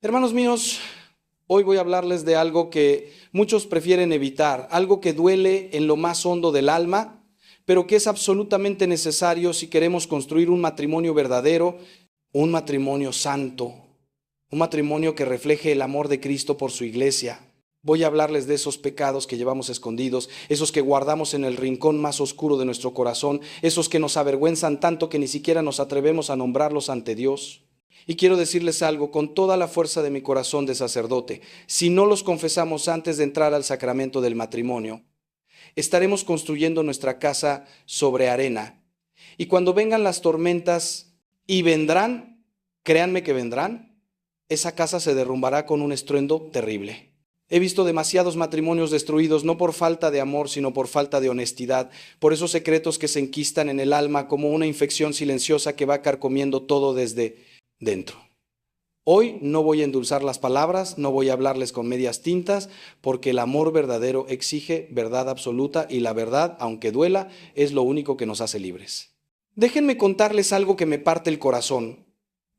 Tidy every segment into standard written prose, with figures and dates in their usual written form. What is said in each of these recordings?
Hermanos míos, hoy voy a hablarles de algo que muchos prefieren evitar, algo que duele en lo más hondo del alma, pero que es absolutamente necesario si queremos construir un matrimonio verdadero, un matrimonio santo, un matrimonio que refleje el amor de Cristo por su iglesia. Voy a hablarles de esos pecados que llevamos escondidos, esos que guardamos en el rincón más oscuro de nuestro corazón, esos que nos avergüenzan tanto que ni siquiera nos atrevemos a nombrarlos ante Dios. Y quiero decirles algo con toda la fuerza de mi corazón de sacerdote: si no los confesamos antes de entrar al sacramento del matrimonio, estaremos construyendo nuestra casa sobre arena. Y cuando vengan las tormentas, y vendrán, créanme que vendrán, esa casa se derrumbará con un estruendo terrible. He visto demasiados matrimonios destruidos no por falta de amor, sino por falta de honestidad, por esos secretos que se enquistan en el alma como una infección silenciosa que va carcomiendo todo desde dentro. Hoy no voy a endulzar las palabras, no voy a hablarles con medias tintas, porque el amor verdadero exige verdad absoluta y la verdad, aunque duela, es lo único que nos hace libres. Déjenme contarles algo que me parte el corazón.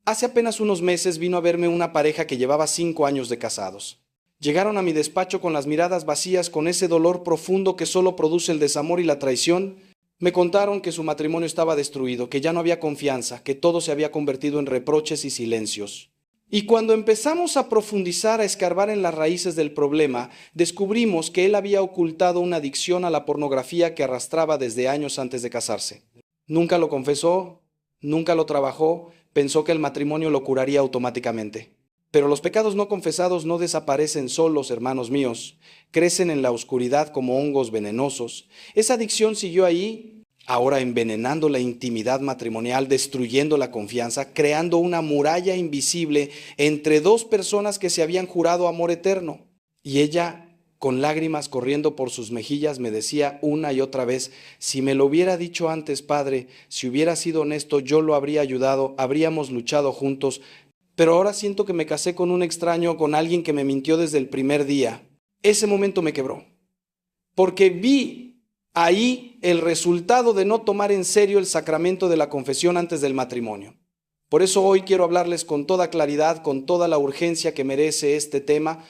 Hace apenas unos meses vino a verme una pareja que llevaba 5 años de casados. Llegaron a mi despacho con las miradas vacías, con ese dolor profundo que solo produce el desamor y la traición. Me contaron que su matrimonio estaba destruido, que ya no había confianza, que todo se había convertido en reproches y silencios. Y cuando empezamos a profundizar, a escarbar en las raíces del problema, descubrimos que él había ocultado una adicción a la pornografía que arrastraba desde años antes de casarse. Nunca lo confesó, nunca lo trabajó, pensó que el matrimonio lo curaría automáticamente. Pero los pecados no confesados no desaparecen solos, hermanos míos. Crecen en la oscuridad como hongos venenosos. Esa adicción siguió ahí, ahora envenenando la intimidad matrimonial, destruyendo la confianza, creando una muralla invisible entre dos personas que se habían jurado amor eterno. Y ella, con lágrimas corriendo por sus mejillas, me decía una y otra vez: si me lo hubiera dicho antes, padre, si hubiera sido honesto, yo lo habría ayudado, habríamos luchado juntos. Pero ahora siento que me casé con un extraño, con alguien que me mintió desde el primer día. Ese momento me quebró, porque vi ahí el resultado de no tomar en serio el sacramento de la confesión antes del matrimonio. Por eso hoy quiero hablarles con toda claridad, con toda la urgencia que merece este tema.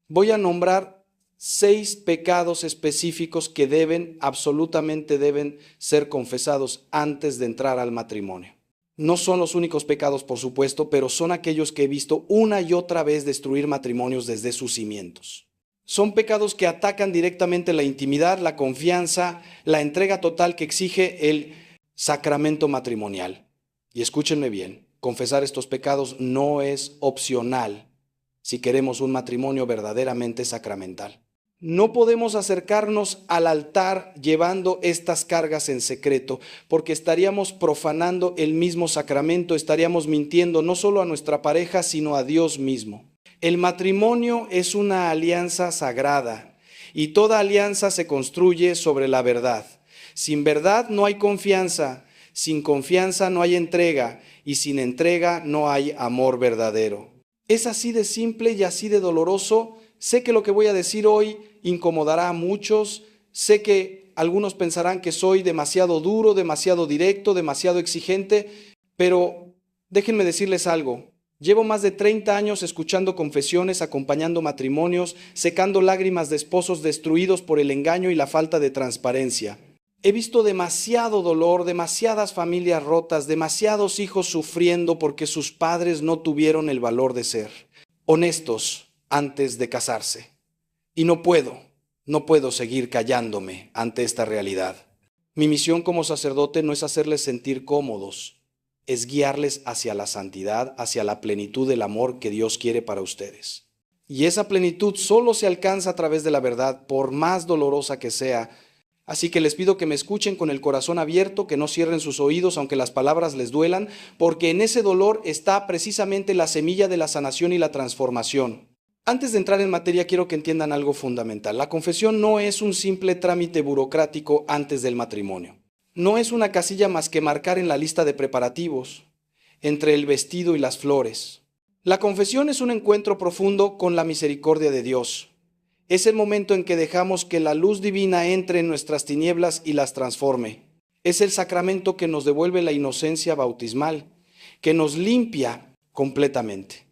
Voy a nombrar 6 pecados específicos que absolutamente deben ser confesados antes de entrar al matrimonio. No son los únicos pecados, por supuesto, pero son aquellos que he visto una y otra vez destruir matrimonios desde sus cimientos. Son pecados que atacan directamente la intimidad, la confianza, la entrega total que exige el sacramento matrimonial. Y escúchenme bien, confesar estos pecados no es opcional si queremos un matrimonio verdaderamente sacramental. No podemos acercarnos al altar llevando estas cargas en secreto, porque estaríamos profanando el mismo sacramento, estaríamos mintiendo no solo a nuestra pareja, sino a Dios mismo. El matrimonio es una alianza sagrada y toda alianza se construye sobre la verdad. Sin verdad no hay confianza, sin confianza no hay entrega y sin entrega no hay amor verdadero. Es así de simple y así de doloroso. Sé que lo que voy a decir hoy incomodará a muchos, sé que algunos pensarán que soy demasiado duro, demasiado directo, demasiado exigente, pero déjenme decirles algo. Llevo más de 30 años escuchando confesiones, acompañando matrimonios, secando lágrimas de esposos destruidos por el engaño y la falta de transparencia. He visto demasiado dolor, demasiadas familias rotas, demasiados hijos sufriendo porque sus padres no tuvieron el valor de ser honestos antes de casarse. Y no puedo seguir callándome ante esta realidad. Mi misión como sacerdote no es hacerles sentir cómodos, es guiarles hacia la santidad, hacia la plenitud del amor que Dios quiere para ustedes. Y esa plenitud solo se alcanza a través de la verdad, por más dolorosa que sea. Así que les pido que me escuchen con el corazón abierto, que no cierren sus oídos aunque las palabras les duelan, porque en ese dolor está precisamente la semilla de la sanación y la transformación. Antes de entrar en materia, quiero que entiendan algo fundamental. La confesión no es un simple trámite burocrático antes del matrimonio. No es una casilla más que marcar en la lista de preparativos, entre el vestido y las flores. La confesión es un encuentro profundo con la misericordia de Dios. Es el momento en que dejamos que la luz divina entre en nuestras tinieblas y las transforme. Es el sacramento que nos devuelve la inocencia bautismal, que nos limpia completamente,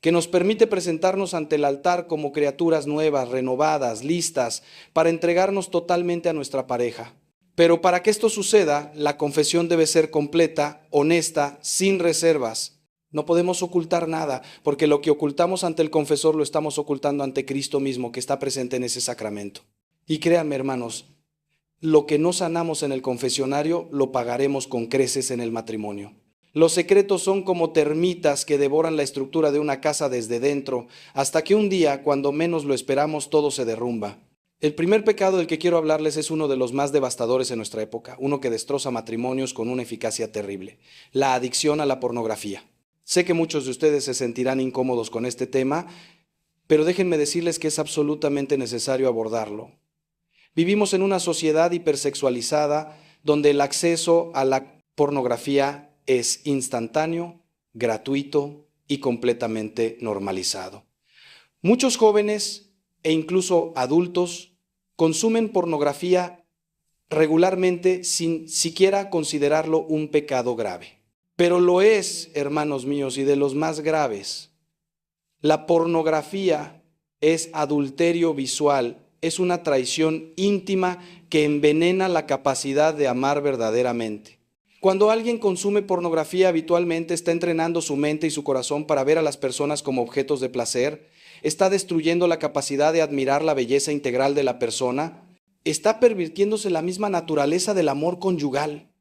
que nos permite presentarnos ante el altar como criaturas nuevas, renovadas, listas, para entregarnos totalmente a nuestra pareja. Pero para que esto suceda, la confesión debe ser completa, honesta, sin reservas. No podemos ocultar nada, porque lo que ocultamos ante el confesor lo estamos ocultando ante Cristo mismo, que está presente en ese sacramento. Y créanme, hermanos, lo que no sanamos en el confesionario, lo pagaremos con creces en el matrimonio. Los secretos son como termitas que devoran la estructura de una casa desde dentro, hasta que un día, cuando menos lo esperamos, todo se derrumba. El primer pecado del que quiero hablarles es uno de los más devastadores en nuestra época, uno que destroza matrimonios con una eficacia terrible: la adicción a la pornografía. Sé que muchos de ustedes se sentirán incómodos con este tema, pero déjenme decirles que es absolutamente necesario abordarlo. Vivimos en una sociedad hipersexualizada donde el acceso a la pornografía es instantáneo, gratuito y completamente normalizado. Muchos jóvenes e incluso adultos consumen pornografía regularmente sin siquiera considerarlo un pecado grave. Pero lo es, hermanos míos, y de los más graves. La pornografía es adulterio visual, es una traición íntima que envenena la capacidad de amar verdaderamente. Cuando alguien consume pornografía habitualmente está entrenando su mente y su corazón para ver a las personas como objetos de placer, está destruyendo la capacidad de admirar la belleza integral de la persona, está pervirtiéndose la misma naturaleza del amor conyugal.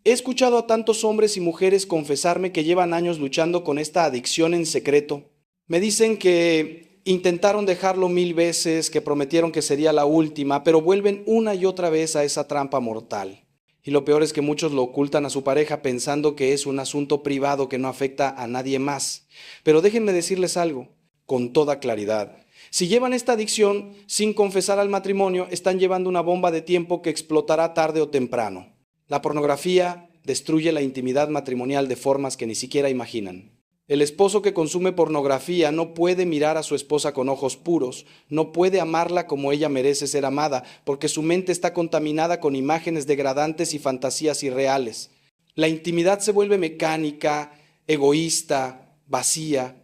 He escuchado a tantos hombres y mujeres confesarme que llevan años luchando con esta adicción en secreto. Me dicen que intentaron dejarlo 1000 veces, que prometieron que sería la última, pero vuelven una y otra vez a esa trampa mortal. Y lo peor es que muchos lo ocultan a su pareja pensando que es un asunto privado que no afecta a nadie más. Pero déjenme decirles algo con toda claridad. Si llevan esta adicción sin confesar al matrimonio, están llevando una bomba de tiempo que explotará tarde o temprano. La pornografía destruye la intimidad matrimonial de formas que ni siquiera imaginan. El esposo que consume pornografía no puede mirar a su esposa con ojos puros, no puede amarla como ella merece ser amada, porque su mente está contaminada con imágenes degradantes y fantasías irreales. La intimidad se vuelve mecánica, egoísta, vacía,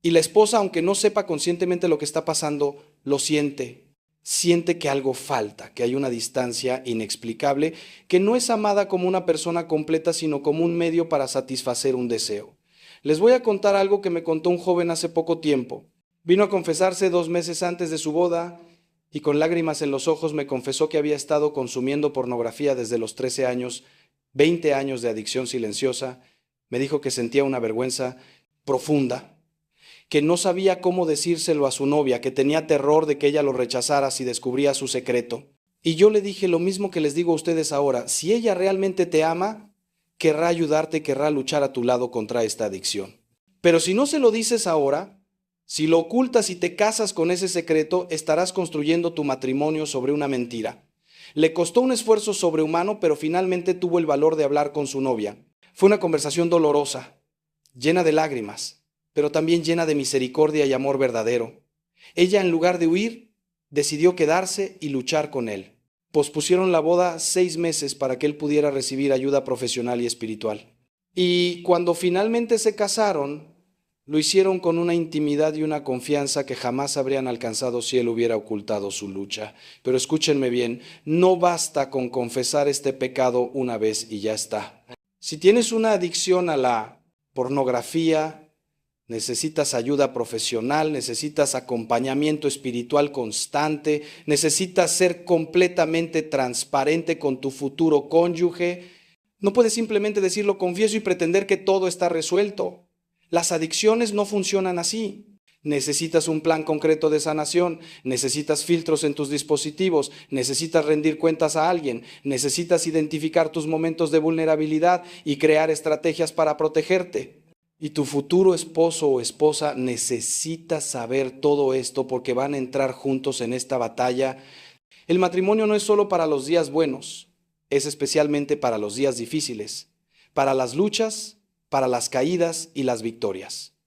y la esposa, aunque no sepa conscientemente lo que está pasando, lo siente. Siente que algo falta, que hay una distancia inexplicable, que no es amada como una persona completa, sino como un medio para satisfacer un deseo. Les voy a contar algo que me contó un joven hace poco tiempo. Vino a confesarse 2 meses antes de su boda y con lágrimas en los ojos me confesó que había estado consumiendo pornografía desde los 13 años, 20 años de adicción silenciosa. Me dijo que sentía una vergüenza profunda, que no sabía cómo decírselo a su novia, que tenía terror de que ella lo rechazara si descubría su secreto. Y yo le dije lo mismo que les digo a ustedes ahora: si ella realmente te ama, querrá ayudarte, querrá luchar a tu lado contra esta adicción. Pero si no se lo dices ahora, si lo ocultas y te casas con ese secreto, estarás construyendo tu matrimonio sobre una mentira. Le costó un esfuerzo sobrehumano, pero finalmente tuvo el valor de hablar con su novia. Fue una conversación dolorosa, llena de lágrimas, pero también llena de misericordia y amor verdadero. Ella, en lugar de huir, decidió quedarse y luchar con él. Pospusieron la boda 6 meses para que él pudiera recibir ayuda profesional y espiritual. Y cuando finalmente se casaron, lo hicieron con una intimidad y una confianza que jamás habrían alcanzado si él hubiera ocultado su lucha. Pero escúchenme bien, no basta con confesar este pecado una vez y ya está. Si tienes una adicción a la pornografía, necesitas ayuda profesional, necesitas acompañamiento espiritual constante, necesitas ser completamente transparente con tu futuro cónyuge. No puedes simplemente decir lo confieso y pretender que todo está resuelto. Las adicciones no funcionan así. Necesitas un plan concreto de sanación, necesitas filtros en tus dispositivos, necesitas rendir cuentas a alguien, necesitas identificar tus momentos de vulnerabilidad y crear estrategias para protegerte. Y tu futuro esposo o esposa necesita saber todo esto porque van a entrar juntos en esta batalla. El matrimonio no es solo para los días buenos, es especialmente para los días difíciles, para las luchas, para las caídas y las victorias.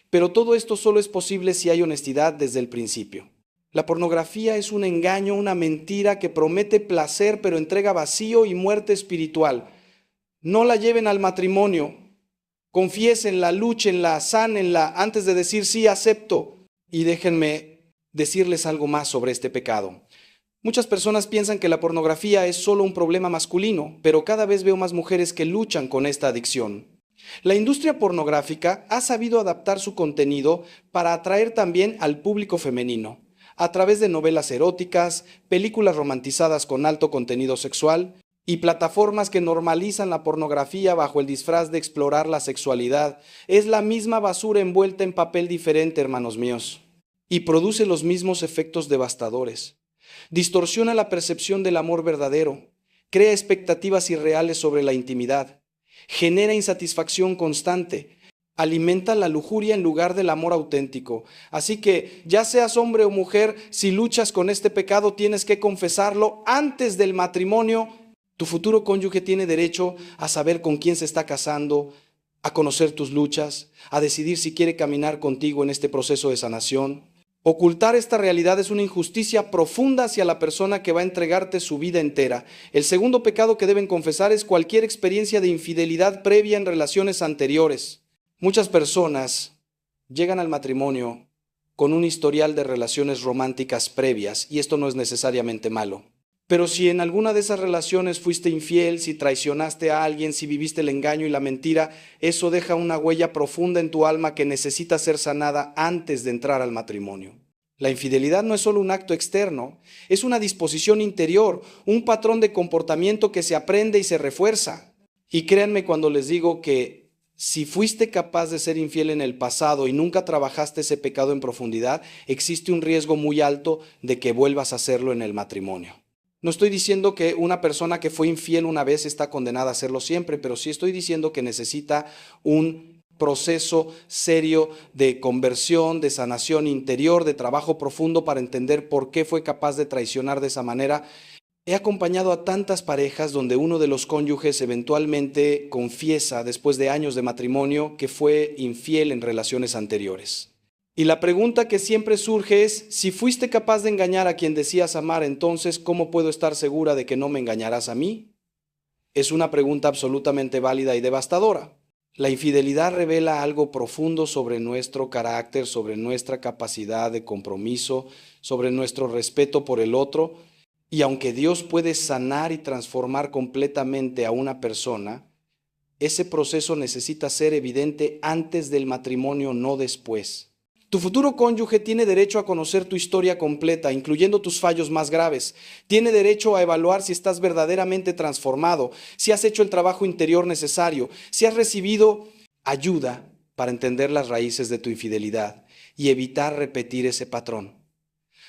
Pero todo esto solo es posible si hay honestidad desde el principio. La pornografía es un engaño, una mentira que promete placer pero entrega vacío y muerte espiritual. No la lleven al matrimonio. Confiésenla, lúchenla, sánenla antes de decir sí, acepto. Y déjenme decirles algo más sobre este pecado. Muchas personas piensan que la pornografía es solo un problema masculino, pero cada vez veo más mujeres que luchan con esta adicción. La industria pornográfica ha sabido adaptar su contenido para atraer también al público femenino, a través de novelas eróticas, películas romantizadas con alto contenido sexual y plataformas que normalizan la pornografía bajo el disfraz de explorar la sexualidad. Es la misma basura envuelta en papel diferente, hermanos míos, y produce los mismos efectos devastadores. Distorsiona la percepción del amor verdadero, crea expectativas irreales sobre la intimidad, genera insatisfacción constante, alimenta la lujuria en lugar del amor auténtico. Así que, ya seas hombre o mujer, si luchas con este pecado, tienes que confesarlo antes del matrimonio. Tu futuro cónyuge tiene derecho a saber con quién se está casando, a conocer tus luchas, a decidir si quiere caminar contigo en este proceso de sanación. Ocultar esta realidad es una injusticia profunda hacia la persona que va a entregarte su vida entera. El segundo pecado que deben confesar es cualquier experiencia de infidelidad previa en relaciones anteriores. Muchas personas llegan al matrimonio con un historial de relaciones románticas previas, y esto no es necesariamente malo. Pero si en alguna de esas relaciones fuiste infiel, si traicionaste a alguien, si viviste el engaño y la mentira, eso deja una huella profunda en tu alma que necesita ser sanada antes de entrar al matrimonio. La infidelidad no es solo un acto externo, es una disposición interior, un patrón de comportamiento que se aprende y se refuerza. Y créanme cuando les digo que si fuiste capaz de ser infiel en el pasado y nunca trabajaste ese pecado en profundidad, existe un riesgo muy alto de que vuelvas a hacerlo en el matrimonio. No estoy diciendo que una persona que fue infiel una vez está condenada a hacerlo siempre, pero sí estoy diciendo que necesita un proceso serio de conversión, de sanación interior, de trabajo profundo para entender por qué fue capaz de traicionar de esa manera. He acompañado a tantas parejas donde uno de los cónyuges eventualmente confiesa, después de años de matrimonio, que fue infiel en relaciones anteriores. Y la pregunta que siempre surge es, si fuiste capaz de engañar a quien decías amar, entonces, ¿cómo puedo estar segura de que no me engañarás a mí? Es una pregunta absolutamente válida y devastadora. La infidelidad revela algo profundo sobre nuestro carácter, sobre nuestra capacidad de compromiso, sobre nuestro respeto por el otro. Y aunque Dios puede sanar y transformar completamente a una persona, ese proceso necesita ser evidente antes del matrimonio, no después. Tu futuro cónyuge tiene derecho a conocer tu historia completa, incluyendo tus fallos más graves. Tiene derecho a evaluar si estás verdaderamente transformado, si has hecho el trabajo interior necesario, si has recibido ayuda para entender las raíces de tu infidelidad y evitar repetir ese patrón.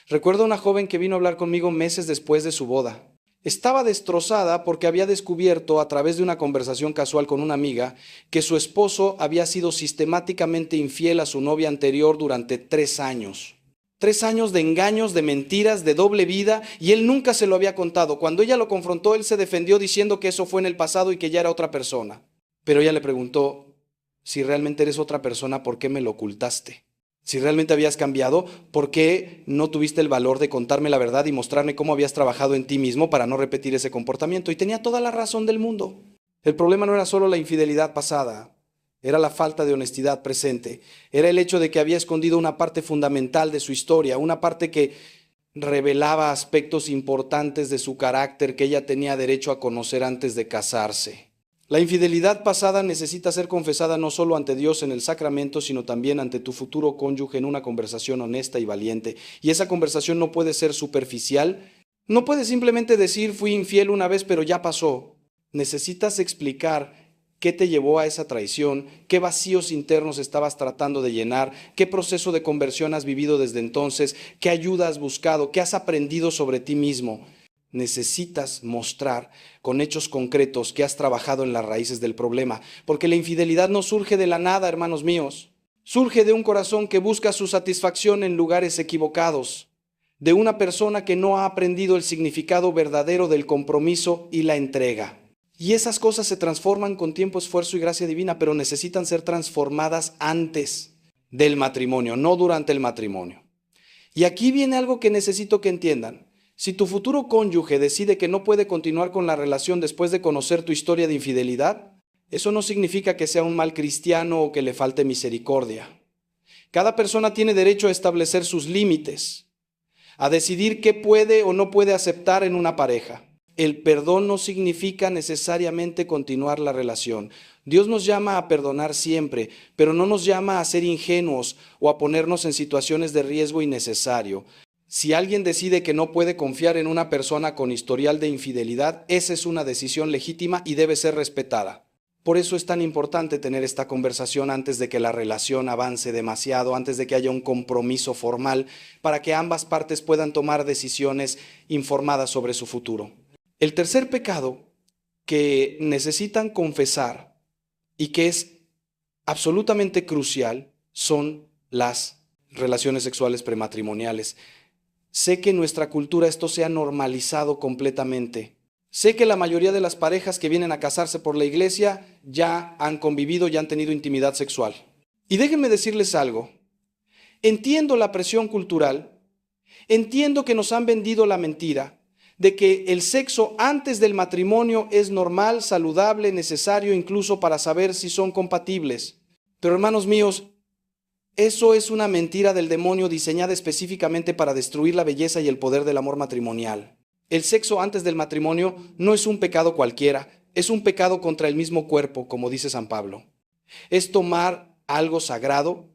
Recuerdo a una joven que vino a hablar conmigo meses después de su boda. Estaba destrozada porque había descubierto a través de una conversación casual con una amiga que su esposo había sido sistemáticamente infiel a su novia anterior durante 3 años. 3 años de engaños, de mentiras, de doble vida, y él nunca se lo había contado. Cuando ella lo confrontó, él se defendió diciendo que eso fue en el pasado y que ya era otra persona. Pero ella le preguntó, si realmente eres otra persona, ¿por qué me lo ocultaste? Si realmente habías cambiado, ¿por qué no tuviste el valor de contarme la verdad y mostrarme cómo habías trabajado en ti mismo para no repetir ese comportamiento? Y tenía toda la razón del mundo. El problema no era solo la infidelidad pasada, era la falta de honestidad presente. Era el hecho de que había escondido una parte fundamental de su historia, una parte que revelaba aspectos importantes de su carácter que ella tenía derecho a conocer antes de casarse. La infidelidad pasada necesita ser confesada no solo ante Dios en el sacramento, sino también ante tu futuro cónyuge en una conversación honesta y valiente. Y esa conversación no puede ser superficial. No puedes simplemente decir fui infiel una vez, pero ya pasó. Necesitas explicar qué te llevó a esa traición, qué vacíos internos estabas tratando de llenar, qué proceso de conversión has vivido desde entonces, qué ayuda has buscado, qué has aprendido sobre ti mismo. Necesitas mostrar con hechos concretos que has trabajado en las raíces del problema, porque la infidelidad no surge de la nada, hermanos míos. Surge de un corazón que busca su satisfacción en lugares equivocados, de una persona que no ha aprendido el significado verdadero del compromiso y la entrega. Y esas cosas se transforman con tiempo, esfuerzo y gracia divina, pero necesitan ser transformadas antes del matrimonio, no durante el matrimonio. Y aquí viene algo que necesito que entiendan. Si tu futuro cónyuge decide que no puede continuar con la relación después de conocer tu historia de infidelidad, Eso no significa que sea un mal cristiano o que le falte misericordia. Cada persona tiene derecho a establecer sus límites, a decidir qué puede o no puede aceptar en una pareja. El perdón no significa necesariamente continuar la relación. Dios nos llama a perdonar siempre, pero no nos llama a ser ingenuos o a ponernos en situaciones de riesgo innecesario. Si alguien decide que no puede confiar en una persona con historial de infidelidad, esa es una decisión legítima y debe ser respetada. Por eso es tan importante tener esta conversación antes de que la relación avance demasiado, antes de que haya un compromiso formal, para que ambas partes puedan tomar decisiones informadas sobre su futuro. El tercer pecado que necesitan confesar y que es absolutamente crucial son las relaciones sexuales prematrimoniales. Sé que en nuestra cultura esto se ha normalizado completamente. Sé que la mayoría de las parejas que vienen a casarse por la iglesia ya han convivido, ya han tenido intimidad sexual. Y déjenme decirles algo. Entiendo la presión cultural, entiendo que nos han vendido la mentira de que el sexo antes del matrimonio es normal, saludable, necesario incluso para saber si son compatibles. Pero hermanos míos, eso es una mentira del demonio diseñada específicamente para destruir la belleza y el poder del amor matrimonial. El sexo antes del matrimonio no es un pecado cualquiera, es un pecado contra el mismo cuerpo, como dice San Pablo. Es tomar algo sagrado,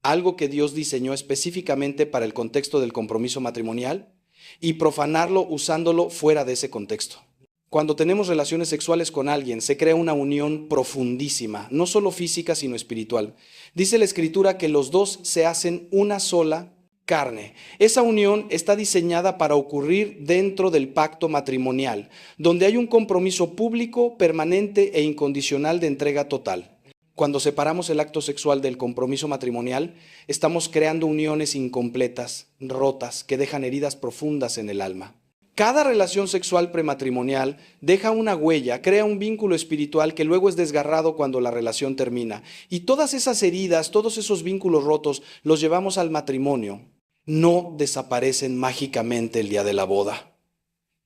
algo que Dios diseñó específicamente para el contexto del compromiso matrimonial, y profanarlo usándolo fuera de ese contexto. Cuando tenemos relaciones sexuales con alguien, se crea una unión profundísima, no solo física, sino espiritual. Dice la Escritura que los dos se hacen una sola carne. Esa unión está diseñada para ocurrir dentro del pacto matrimonial, donde hay un compromiso público, permanente e incondicional de entrega total. Cuando separamos el acto sexual del compromiso matrimonial, estamos creando uniones incompletas, rotas, que dejan heridas profundas en el alma. Cada relación sexual prematrimonial deja una huella, crea un vínculo espiritual que luego es desgarrado cuando la relación termina. Y todas esas heridas, todos esos vínculos rotos, los llevamos al matrimonio. No desaparecen mágicamente el día de la boda.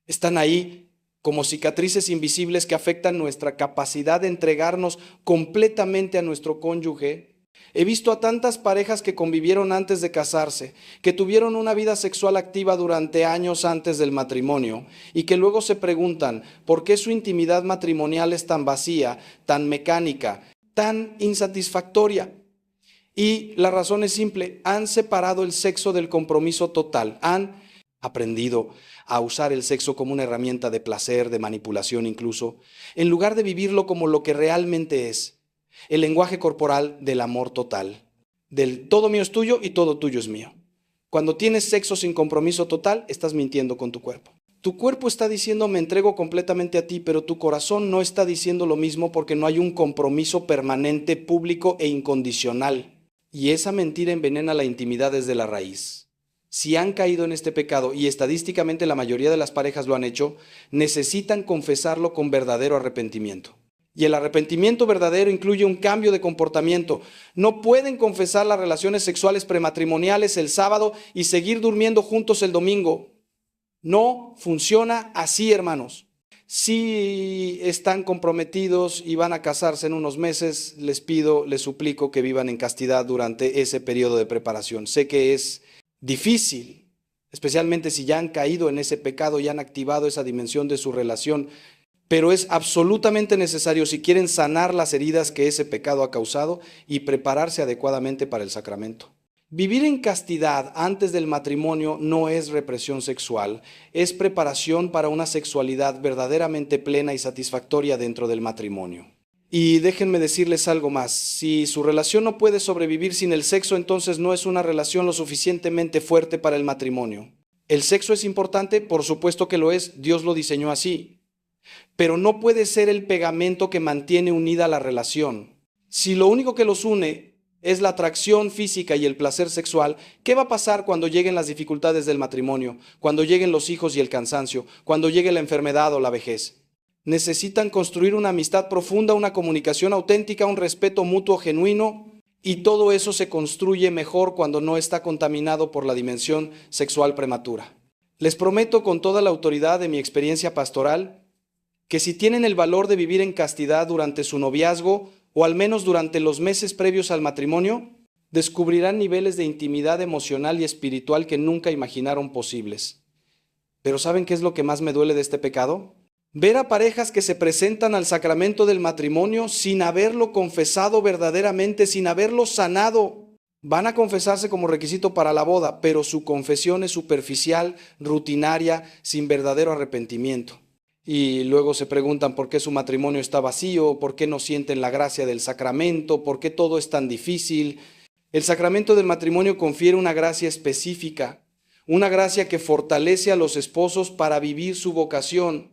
Están ahí como cicatrices invisibles que afectan nuestra capacidad de entregarnos completamente a nuestro cónyuge. He visto a tantas parejas que convivieron antes de casarse, que tuvieron una vida sexual activa durante años antes del matrimonio y que luego se preguntan por qué su intimidad matrimonial es tan vacía, tan mecánica, tan insatisfactoria. Y la razón es simple, han separado el sexo del compromiso total, han aprendido a usar el sexo como una herramienta de placer, de manipulación incluso, en lugar de vivirlo como lo que realmente es, el lenguaje corporal del amor total, del todo mío es tuyo y todo tuyo es mío. Cuando tienes sexo sin compromiso total, estás mintiendo con tu cuerpo. Tu cuerpo está diciendo me entrego completamente a ti, pero tu corazón no está diciendo lo mismo porque no hay un compromiso permanente, público e incondicional. Y esa mentira envenena la intimidad desde la raíz. Si han caído en este pecado, y estadísticamente la mayoría de las parejas lo han hecho, necesitan confesarlo con verdadero arrepentimiento. Y el arrepentimiento verdadero incluye un cambio de comportamiento. No pueden confesar las relaciones sexuales prematrimoniales el sábado y seguir durmiendo juntos el domingo. No funciona así, hermanos. Si están comprometidos y van a casarse en unos meses, les pido, les suplico que vivan en castidad durante ese periodo de preparación. Sé que es difícil, especialmente si ya han caído en ese pecado y han activado esa dimensión de su relación, pero es absolutamente necesario si quieren sanar las heridas que ese pecado ha causado y prepararse adecuadamente para el sacramento. Vivir en castidad antes del matrimonio no es represión sexual, es preparación para una sexualidad verdaderamente plena y satisfactoria dentro del matrimonio. Y déjenme decirles algo más, si su relación no puede sobrevivir sin el sexo, entonces no es una relación lo suficientemente fuerte para el matrimonio. ¿El sexo es importante? Por supuesto que lo es, Dios lo diseñó así. Pero no puede ser el pegamento que mantiene unida la relación. Si lo único que los une es la atracción física y el placer sexual, ¿qué va a pasar cuando lleguen las dificultades del matrimonio, cuando lleguen los hijos y el cansancio, cuando llegue la enfermedad o la vejez? Necesitan construir una amistad profunda, una comunicación auténtica, un respeto mutuo genuino, y todo eso se construye mejor cuando no está contaminado por la dimensión sexual prematura. Les prometo con toda la autoridad de mi experiencia pastoral que si tienen el valor de vivir en castidad durante su noviazgo o al menos durante los meses previos al matrimonio, descubrirán niveles de intimidad emocional y espiritual que nunca imaginaron posibles. Pero ¿saben qué es lo que más me duele de este pecado? Ver a parejas que se presentan al sacramento del matrimonio sin haberlo confesado verdaderamente, sin haberlo sanado. Van a confesarse como requisito para la boda, pero su confesión es superficial, rutinaria, sin verdadero arrepentimiento. Y luego se preguntan por qué su matrimonio está vacío, por qué no sienten la gracia del sacramento, por qué todo es tan difícil. El sacramento del matrimonio confiere una gracia específica, una gracia que fortalece a los esposos para vivir su vocación.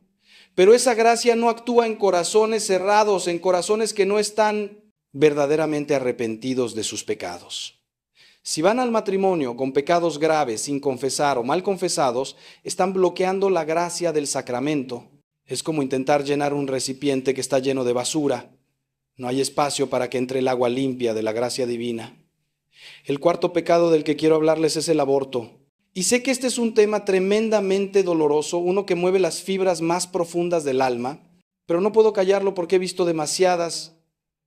Pero esa gracia no actúa en corazones cerrados, en corazones que no están verdaderamente arrepentidos de sus pecados. Si van al matrimonio con pecados graves, sin confesar o mal confesados, están bloqueando la gracia del sacramento. Es como intentar llenar un recipiente que está lleno de basura. No hay espacio para que entre el agua limpia de la gracia divina. El cuarto pecado del que quiero hablarles es el aborto. Y sé que este es un tema tremendamente doloroso, uno que mueve las fibras más profundas del alma, pero no puedo callarlo porque he visto demasiadas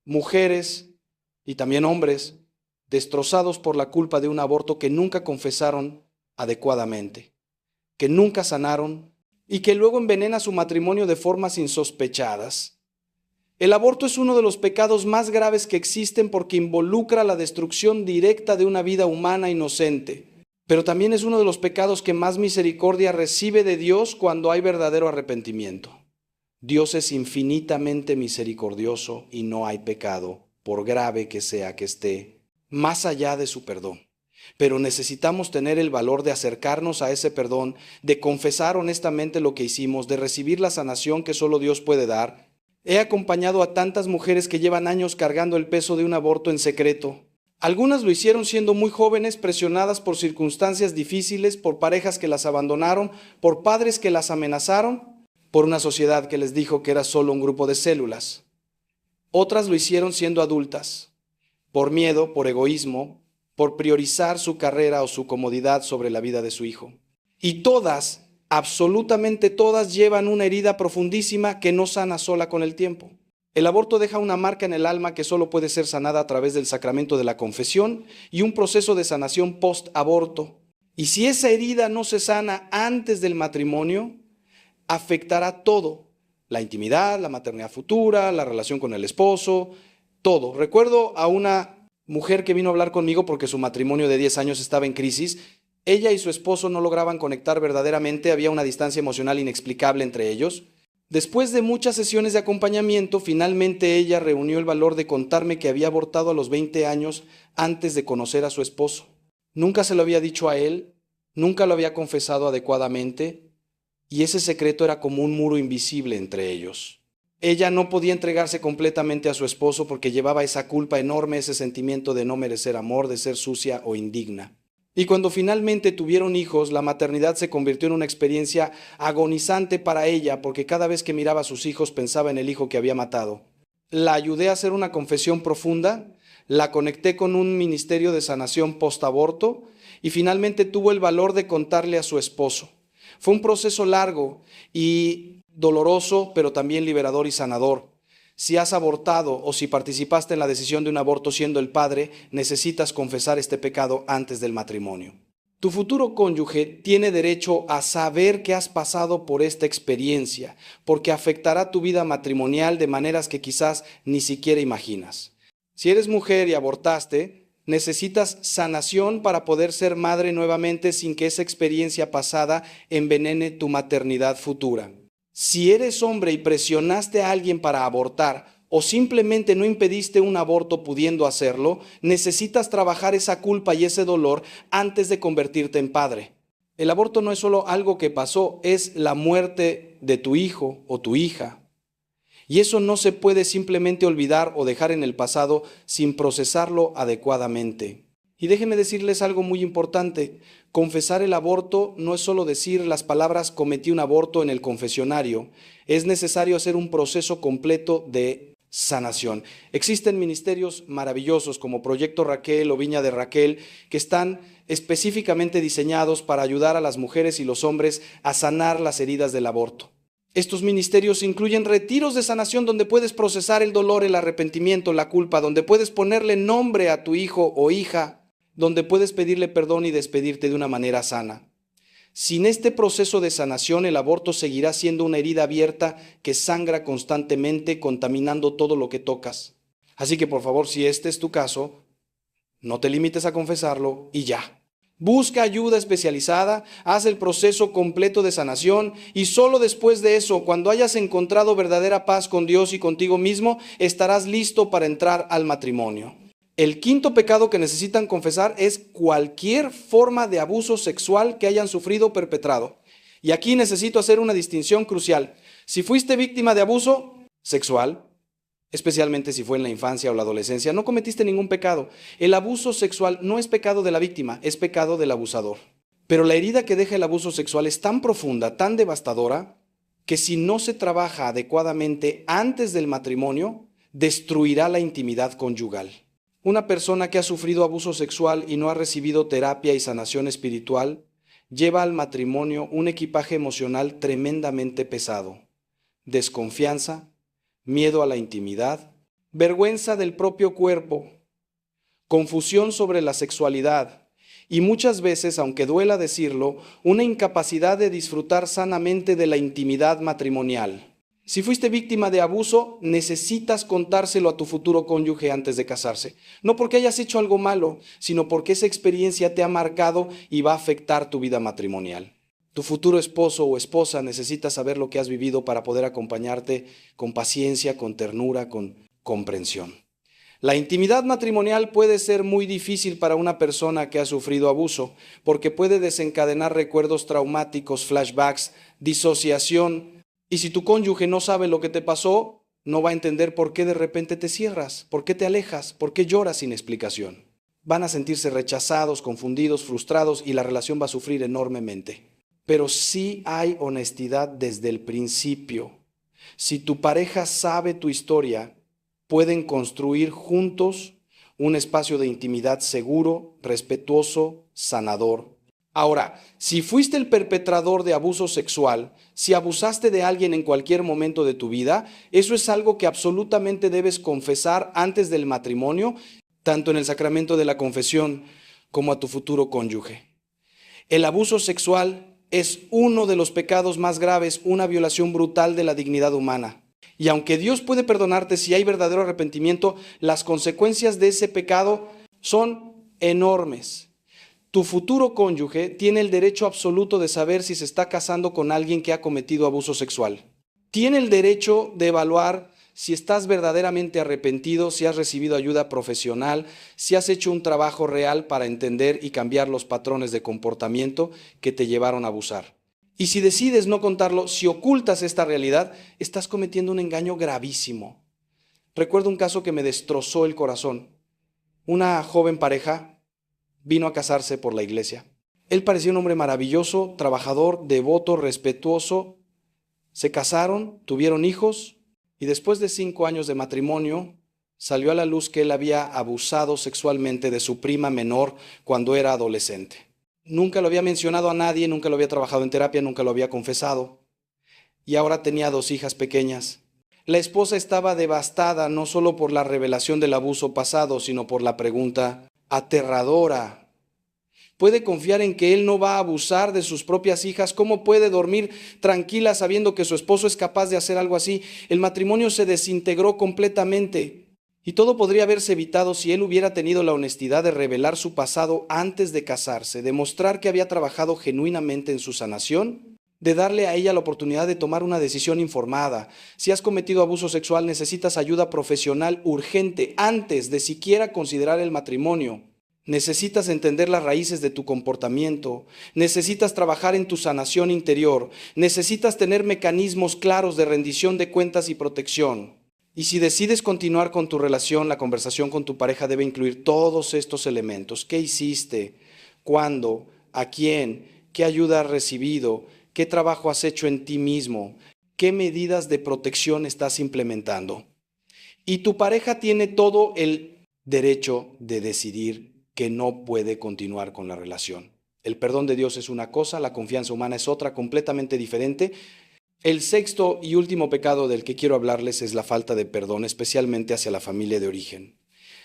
mujeres y también hombres destrozados por la culpa de un aborto que nunca confesaron adecuadamente, que nunca sanaron y que luego envenena su matrimonio de formas insospechadas. El aborto es uno de los pecados más graves que existen porque involucra la destrucción directa de una vida humana inocente. Pero también es uno de los pecados que más misericordia recibe de Dios cuando hay verdadero arrepentimiento. Dios es infinitamente misericordioso y no hay pecado, por grave que sea que esté, más allá de su perdón. Pero necesitamos tener el valor de acercarnos a ese perdón, de confesar honestamente lo que hicimos, de recibir la sanación que solo Dios puede dar. He acompañado a tantas mujeres que llevan años cargando el peso de un aborto en secreto. Algunas lo hicieron siendo muy jóvenes, presionadas por circunstancias difíciles, por parejas que las abandonaron, por padres que las amenazaron, por una sociedad que les dijo que era solo un grupo de células. Otras lo hicieron siendo adultas, por miedo, por egoísmo, por priorizar su carrera o su comodidad sobre la vida de su hijo. Y todas, absolutamente todas, llevan una herida profundísima que no sana sola con el tiempo. El aborto deja una marca en el alma que solo puede ser sanada a través del sacramento de la confesión y un proceso de sanación post-aborto. Y si esa herida no se sana antes del matrimonio, afectará todo: la intimidad, la maternidad futura, la relación con el esposo, todo. Recuerdo a una mujer que vino a hablar conmigo porque su matrimonio de 10 años estaba en crisis. Ella y su esposo no lograban conectar verdaderamente, había una distancia emocional inexplicable entre ellos. Después de muchas sesiones de acompañamiento, finalmente ella reunió el valor de contarme que había abortado a los 20 años antes de conocer a su esposo. Nunca se lo había dicho a él, nunca lo había confesado adecuadamente, y ese secreto era como un muro invisible entre ellos. Ella no podía entregarse completamente a su esposo porque llevaba esa culpa enorme, ese sentimiento de no merecer amor, de ser sucia o indigna. Y cuando finalmente tuvieron hijos, la maternidad se convirtió en una experiencia agonizante para ella porque cada vez que miraba a sus hijos pensaba en el hijo que había matado. La ayudé a hacer una confesión profunda, la conecté con un ministerio de sanación post-aborto y finalmente tuvo el valor de contarle a su esposo. Fue un proceso largo y doloroso, pero también liberador y sanador. Si has abortado o si participaste en la decisión de un aborto siendo el padre, necesitas confesar este pecado antes del matrimonio. Tu futuro cónyuge tiene derecho a saber que has pasado por esta experiencia, porque afectará tu vida matrimonial de maneras que quizás ni siquiera imaginas. Si eres mujer y abortaste, necesitas sanación para poder ser madre nuevamente sin que esa experiencia pasada envenene tu maternidad futura. Si eres hombre y presionaste a alguien para abortar o simplemente no impediste un aborto pudiendo hacerlo, necesitas trabajar esa culpa y ese dolor antes de convertirte en padre. El aborto no es solo algo que pasó, es la muerte de tu hijo o tu hija. Y eso no se puede simplemente olvidar o dejar en el pasado sin procesarlo adecuadamente. Y déjenme decirles algo muy importante. Confesar el aborto no es solo decir las palabras cometí un aborto en el confesionario. Es necesario hacer un proceso completo de sanación. Existen ministerios maravillosos como Proyecto Raquel o Viña de Raquel que están específicamente diseñados para ayudar a las mujeres y los hombres a sanar las heridas del aborto. Estos ministerios incluyen retiros de sanación donde puedes procesar el dolor, el arrepentimiento, la culpa, donde puedes ponerle nombre a tu hijo o hija, donde puedes pedirle perdón y despedirte de una manera sana. Sin este proceso de sanación, el aborto seguirá siendo una herida abierta que sangra constantemente, contaminando todo lo que tocas. Así que por favor, si este es tu caso, no te limites a confesarlo y ya. Busca ayuda especializada, haz el proceso completo de sanación y solo después de eso, cuando hayas encontrado verdadera paz con Dios y contigo mismo, estarás listo para entrar al matrimonio. El quinto pecado que necesitan confesar es cualquier forma de abuso sexual que hayan sufrido o perpetrado. Y aquí necesito hacer una distinción crucial. Si fuiste víctima de abuso sexual, especialmente si fue en la infancia o la adolescencia, no cometiste ningún pecado. El abuso sexual no es pecado de la víctima, es pecado del abusador. Pero la herida que deja el abuso sexual es tan profunda, tan devastadora, que si no se trabaja adecuadamente antes del matrimonio, destruirá la intimidad conyugal. Una persona que ha sufrido abuso sexual y no ha recibido terapia y sanación espiritual, lleva al matrimonio un equipaje emocional tremendamente pesado. Desconfianza, miedo a la intimidad, vergüenza del propio cuerpo, confusión sobre la sexualidad y muchas veces, aunque duela decirlo, una incapacidad de disfrutar sanamente de la intimidad matrimonial. Si fuiste víctima de abuso, necesitas contárselo a tu futuro cónyuge antes de casarse. No porque hayas hecho algo malo, sino porque esa experiencia te ha marcado y va a afectar tu vida matrimonial. Tu futuro esposo o esposa necesita saber lo que has vivido para poder acompañarte con paciencia, con ternura, con comprensión. La intimidad matrimonial puede ser muy difícil para una persona que ha sufrido abuso, porque puede desencadenar recuerdos traumáticos, flashbacks, disociación. Y si tu cónyuge no sabe lo que te pasó, no va a entender por qué de repente te cierras, por qué te alejas, por qué lloras sin explicación. Van a sentirse rechazados, confundidos, frustrados y la relación va a sufrir enormemente. Pero sí hay honestidad desde el principio. Si tu pareja sabe tu historia, pueden construir juntos un espacio de intimidad seguro, respetuoso, sanador. Ahora, si fuiste el perpetrador de abuso sexual, si abusaste de alguien en cualquier momento de tu vida, eso es algo que absolutamente debes confesar antes del matrimonio, tanto en el sacramento de la confesión como a tu futuro cónyuge. El abuso sexual es uno de los pecados más graves, una violación brutal de la dignidad humana. Y aunque Dios puede perdonarte si hay verdadero arrepentimiento, las consecuencias de ese pecado son enormes. Tu futuro cónyuge tiene el derecho absoluto de saber si se está casando con alguien que ha cometido abuso sexual. Tiene el derecho de evaluar si estás verdaderamente arrepentido, si has recibido ayuda profesional, si has hecho un trabajo real para entender y cambiar los patrones de comportamiento que te llevaron a abusar. Y si decides no contarlo, si ocultas esta realidad, estás cometiendo un engaño gravísimo. Recuerdo un caso que me destrozó el corazón. Una joven pareja vino a casarse por la iglesia. Él parecía un hombre maravilloso, trabajador, devoto, respetuoso. Se casaron, tuvieron hijos y después de 5 años de matrimonio salió a la luz que él había abusado sexualmente de su prima menor cuando era adolescente. Nunca lo había mencionado a nadie, nunca lo había trabajado en terapia, nunca lo había confesado. Y ahora tenía 2 hijas pequeñas. La esposa estaba devastada no solo por la revelación del abuso pasado, sino por la pregunta aterradora. ¿Puede confiar en que él no va a abusar de sus propias hijas? ¿Cómo puede dormir tranquila sabiendo que su esposo es capaz de hacer algo así? El matrimonio se desintegró completamente. Y todo podría haberse evitado si él hubiera tenido la honestidad de revelar su pasado antes de casarse, de mostrar que había trabajado genuinamente en su sanación, de darle a ella la oportunidad de tomar una decisión informada. Si has cometido abuso sexual, necesitas ayuda profesional urgente antes de siquiera considerar el matrimonio. Necesitas entender las raíces de tu comportamiento, necesitas trabajar en tu sanación interior, necesitas tener mecanismos claros de rendición de cuentas y protección. Y si decides continuar con tu relación, la conversación con tu pareja debe incluir todos estos elementos. ¿Qué hiciste? ¿Cuándo? ¿A quién? ¿Qué ayuda has recibido? ¿Qué trabajo has hecho en ti mismo? ¿Qué medidas de protección estás implementando? Y tu pareja tiene todo el derecho de decidir que no puede continuar con la relación. El perdón de Dios es una cosa, la confianza humana es otra, completamente diferente. El sexto y último pecado del que quiero hablarles es la falta de perdón, especialmente hacia la familia de origen.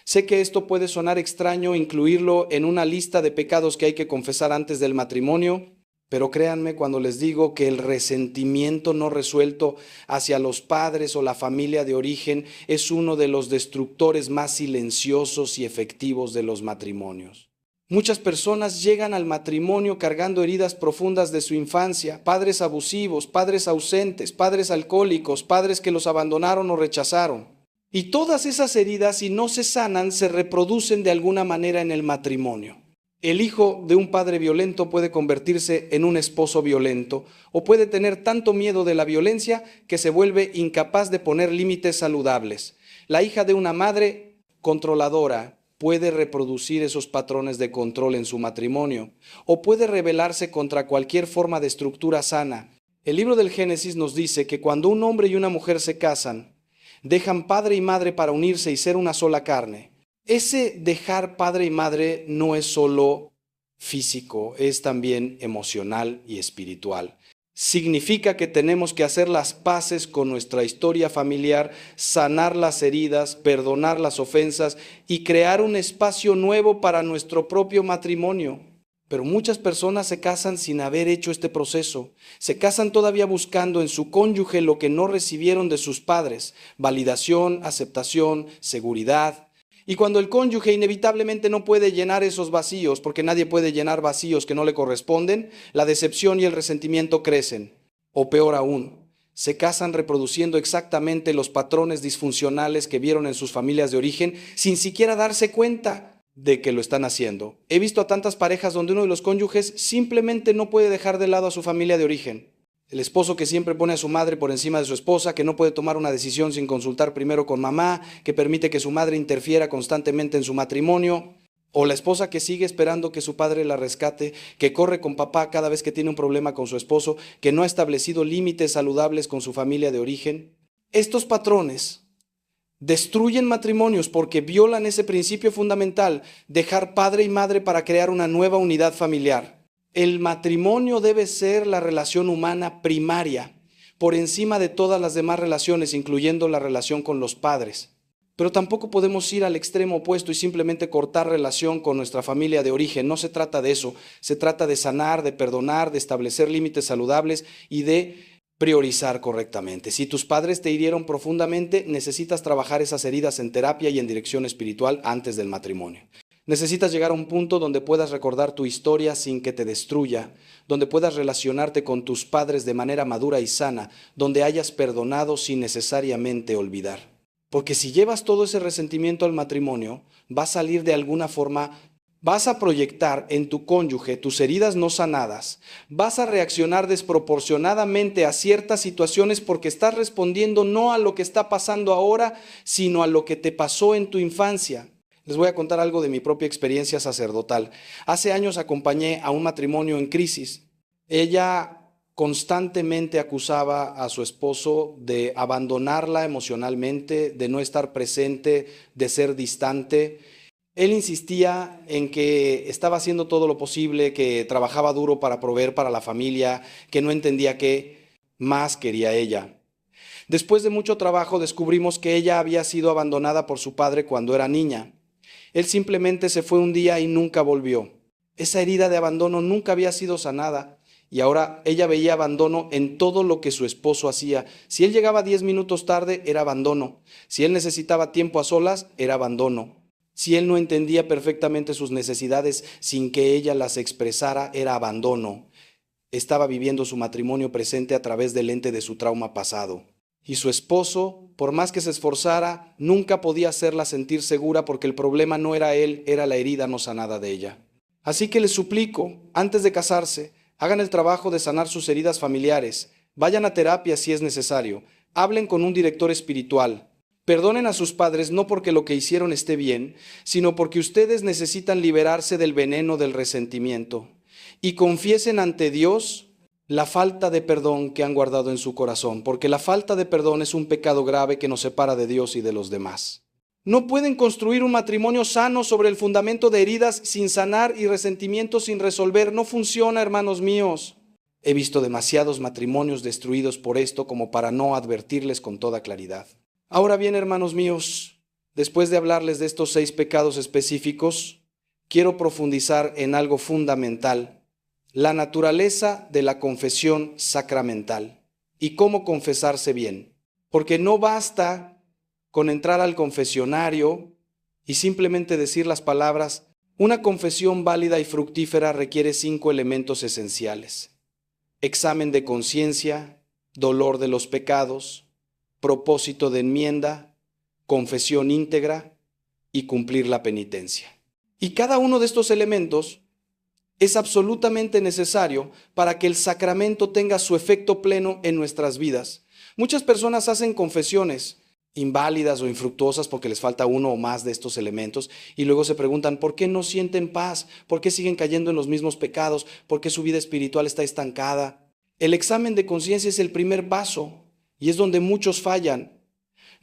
Sé que esto puede sonar extraño incluirlo en una lista de pecados que hay que confesar antes del matrimonio, pero créanme cuando les digo que el resentimiento no resuelto hacia los padres o la familia de origen es uno de los destructores más silenciosos y efectivos de los matrimonios. Muchas personas llegan al matrimonio cargando heridas profundas de su infancia, padres abusivos, padres ausentes, padres alcohólicos, padres que los abandonaron o rechazaron. Y todas esas heridas, si no se sanan, se reproducen de alguna manera en el matrimonio. El hijo de un padre violento puede convertirse en un esposo violento o puede tener tanto miedo de la violencia que se vuelve incapaz de poner límites saludables. La hija de una madre controladora puede reproducir esos patrones de control en su matrimonio o puede rebelarse contra cualquier forma de estructura sana. El libro del Génesis nos dice que cuando un hombre y una mujer se casan, dejan padre y madre para unirse y ser una sola carne. Ese dejar padre y madre no es solo físico, es también emocional y espiritual. Significa que tenemos que hacer las paces con nuestra historia familiar, sanar las heridas, perdonar las ofensas y crear un espacio nuevo para nuestro propio matrimonio. Pero muchas personas se casan sin haber hecho este proceso. Se casan todavía buscando en su cónyuge lo que no recibieron de sus padres: validación, aceptación, seguridad. Y cuando el cónyuge inevitablemente no puede llenar esos vacíos, porque nadie puede llenar vacíos que no le corresponden, la decepción y el resentimiento crecen. O peor aún, se casan reproduciendo exactamente los patrones disfuncionales que vieron en sus familias de origen sin siquiera darse cuenta de que lo están haciendo. He visto a tantas parejas donde uno de los cónyuges simplemente no puede dejar de lado a su familia de origen. El esposo que siempre pone a su madre por encima de su esposa, que no puede tomar una decisión sin consultar primero con mamá, que permite que su madre interfiera constantemente en su matrimonio, o la esposa que sigue esperando que su padre la rescate, que corre con papá cada vez que tiene un problema con su esposo, que no ha establecido límites saludables con su familia de origen. Estos patrones destruyen matrimonios porque violan ese principio fundamental: dejar padre y madre para crear una nueva unidad familiar. El matrimonio debe ser la relación humana primaria, por encima de todas las demás relaciones, incluyendo la relación con los padres. Pero tampoco podemos ir al extremo opuesto y simplemente cortar relación con nuestra familia de origen. No se trata de eso. Se trata de sanar, de perdonar, de establecer límites saludables y de priorizar correctamente. Si tus padres te hirieron profundamente, necesitas trabajar esas heridas en terapia y en dirección espiritual antes del matrimonio. Necesitas llegar a un punto donde puedas recordar tu historia sin que te destruya, donde puedas relacionarte con tus padres de manera madura y sana, donde hayas perdonado sin necesariamente olvidar. Porque si llevas todo ese resentimiento al matrimonio, va a salir de alguna forma. Vas a proyectar en tu cónyuge tus heridas no sanadas, vas a reaccionar desproporcionadamente a ciertas situaciones porque estás respondiendo no a lo que está pasando ahora, sino a lo que te pasó en tu infancia. Les voy a contar algo de mi propia experiencia sacerdotal. Hace años acompañé a un matrimonio en crisis. Ella constantemente acusaba a su esposo de abandonarla emocionalmente, de no estar presente, de ser distante. Él insistía en que estaba haciendo todo lo posible, que trabajaba duro para proveer para la familia, que no entendía qué más quería ella. Después de mucho trabajo descubrimos que ella había sido abandonada por su padre cuando era niña. Él simplemente se fue un día y nunca volvió. Esa herida de abandono nunca había sido sanada y ahora ella veía abandono en todo lo que su esposo hacía. Si él llegaba 10 minutos tarde, era abandono. Si él necesitaba tiempo a solas, era abandono. Si él no entendía perfectamente sus necesidades sin que ella las expresara, era abandono. Estaba viviendo su matrimonio presente a través del lente de su trauma pasado. Y su esposo, por más que se esforzara, nunca podía hacerla sentir segura porque el problema no era él, era la herida no sanada de ella. Así que les suplico, antes de casarse, hagan el trabajo de sanar sus heridas familiares, vayan a terapia si es necesario, hablen con un director espiritual, perdonen a sus padres no porque lo que hicieron esté bien, sino porque ustedes necesitan liberarse del veneno del resentimiento y confiesen ante Dios la falta de perdón que han guardado en su corazón, porque la falta de perdón es un pecado grave que nos separa de Dios y de los demás. No pueden construir un matrimonio sano sobre el fundamento de heridas sin sanar y resentimientos sin resolver. No funciona, hermanos míos. He visto demasiados matrimonios destruidos por esto como para no advertirles con toda claridad. Ahora bien, hermanos míos, después de hablarles de estos 6 pecados específicos, quiero profundizar en algo fundamental: la naturaleza de la confesión sacramental y cómo confesarse bien. Porque no basta con entrar al confesionario y simplemente decir las palabras. Una confesión válida y fructífera requiere 5 elementos esenciales: examen de conciencia, dolor de los pecados, propósito de enmienda, confesión íntegra y cumplir la penitencia. Y cada uno de estos elementos es absolutamente necesario para que el sacramento tenga su efecto pleno en nuestras vidas. Muchas personas hacen confesiones inválidas o infructuosas porque les falta uno o más de estos elementos y luego se preguntan ¿por qué no sienten paz? ¿Por qué siguen cayendo en los mismos pecados? ¿Por qué su vida espiritual está estancada? El examen de conciencia es el primer paso y es donde muchos fallan.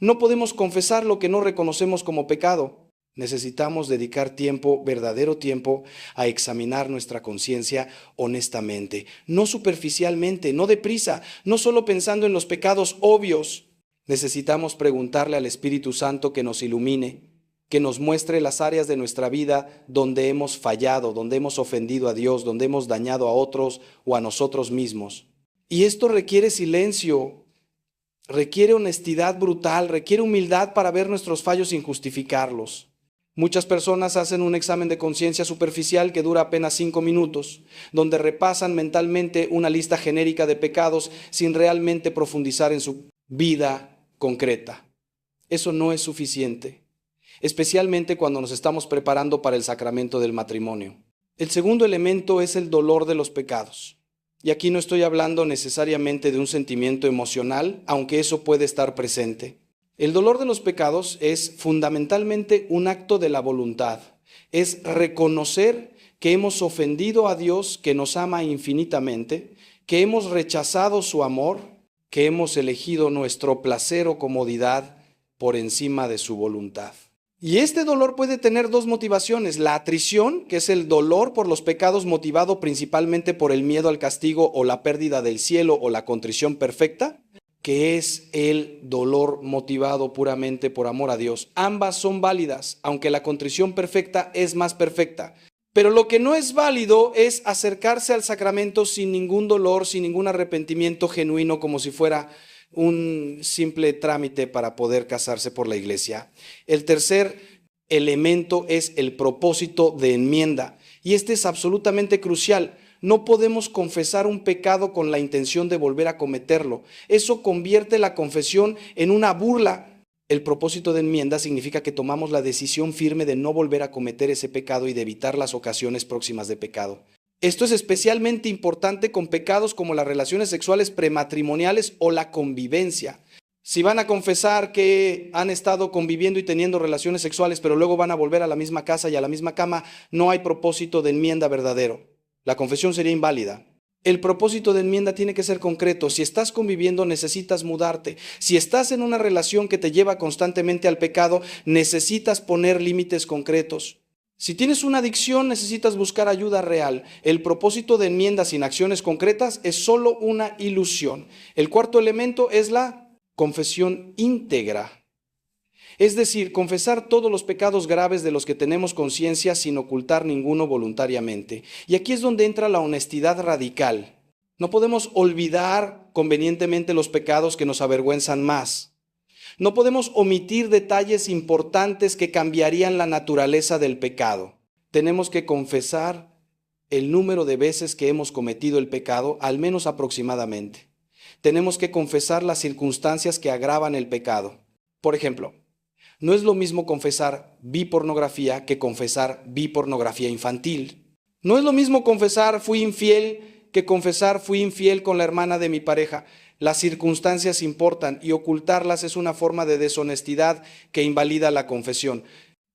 No podemos confesar lo que no reconocemos como pecado. Necesitamos dedicar tiempo, verdadero tiempo, a examinar nuestra conciencia honestamente, no superficialmente, no deprisa, no solo pensando en los pecados obvios. Necesitamos preguntarle al Espíritu Santo que nos ilumine, que nos muestre las áreas de nuestra vida donde hemos fallado, donde hemos ofendido a Dios, donde hemos dañado a otros o a nosotros mismos. Y esto requiere silencio, requiere honestidad brutal, requiere humildad para ver nuestros fallos sin justificarlos. Muchas personas hacen un examen de conciencia superficial que dura apenas 5 minutos, donde repasan mentalmente una lista genérica de pecados sin realmente profundizar en su vida concreta. Eso no es suficiente, especialmente cuando nos estamos preparando para el sacramento del matrimonio. El segundo elemento es el dolor de los pecados. Y aquí no estoy hablando necesariamente de un sentimiento emocional, aunque eso puede estar presente. El dolor de los pecados es fundamentalmente un acto de la voluntad. Es reconocer que hemos ofendido a Dios, que nos ama infinitamente, que hemos rechazado su amor, que hemos elegido nuestro placer o comodidad por encima de su voluntad. Y este dolor puede tener 2 motivaciones: la atrición, que es el dolor por los pecados motivado principalmente por el miedo al castigo o la pérdida del cielo o la contrición perfecta, que es el dolor motivado puramente por amor a Dios. Ambas son válidas, aunque la contrición perfecta es más perfecta. Pero lo que no es válido es acercarse al sacramento sin ningún dolor, sin ningún arrepentimiento genuino, como si fuera un simple trámite para poder casarse por la iglesia. El tercer elemento es el propósito de enmienda, y este es absolutamente crucial. No podemos confesar un pecado con la intención de volver a cometerlo. Eso convierte la confesión en una burla. El propósito de enmienda significa que tomamos la decisión firme de no volver a cometer ese pecado y de evitar las ocasiones próximas de pecado. Esto es especialmente importante con pecados como las relaciones sexuales prematrimoniales o la convivencia. Si van a confesar que han estado conviviendo y teniendo relaciones sexuales, pero luego van a volver a la misma casa y a la misma cama, no hay propósito de enmienda verdadero. La confesión sería inválida. El propósito de enmienda tiene que ser concreto. Si estás conviviendo, necesitas mudarte. Si estás en una relación que te lleva constantemente al pecado, necesitas poner límites concretos. Si tienes una adicción, necesitas buscar ayuda real. El propósito de enmienda sin acciones concretas es solo una ilusión. El cuarto elemento es la confesión íntegra. Es decir, confesar todos los pecados graves de los que tenemos conciencia sin ocultar ninguno voluntariamente. Y aquí es donde entra la honestidad radical. No podemos olvidar convenientemente los pecados que nos avergüenzan más. No podemos omitir detalles importantes que cambiarían la naturaleza del pecado. Tenemos que confesar el número de veces que hemos cometido el pecado, al menos aproximadamente. Tenemos que confesar las circunstancias que agravan el pecado. Por ejemplo, no es lo mismo confesar bipornografía que confesar bipornografía infantil. No es lo mismo confesar fui infiel que confesar fui infiel con la hermana de mi pareja. Las circunstancias importan y ocultarlas es una forma de deshonestidad que invalida la confesión.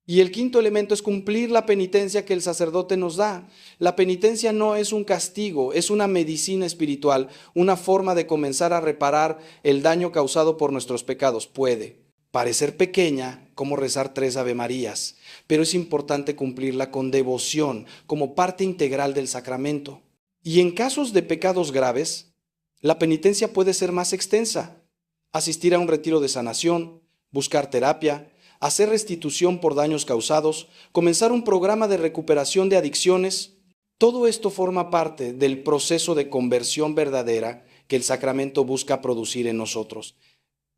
Y el quinto elemento es cumplir la penitencia que el sacerdote nos da. La penitencia no es un castigo, es una medicina espiritual, una forma de comenzar a reparar el daño causado por nuestros pecados. Puede parecer pequeña, como rezar 3 Ave Marías, pero es importante cumplirla con devoción, como parte integral del sacramento. Y en casos de pecados graves, la penitencia puede ser más extensa. Asistir a un retiro de sanación, buscar terapia, hacer restitución por daños causados, comenzar un programa de recuperación de adicciones. Todo esto forma parte del proceso de conversión verdadera que el sacramento busca producir en nosotros.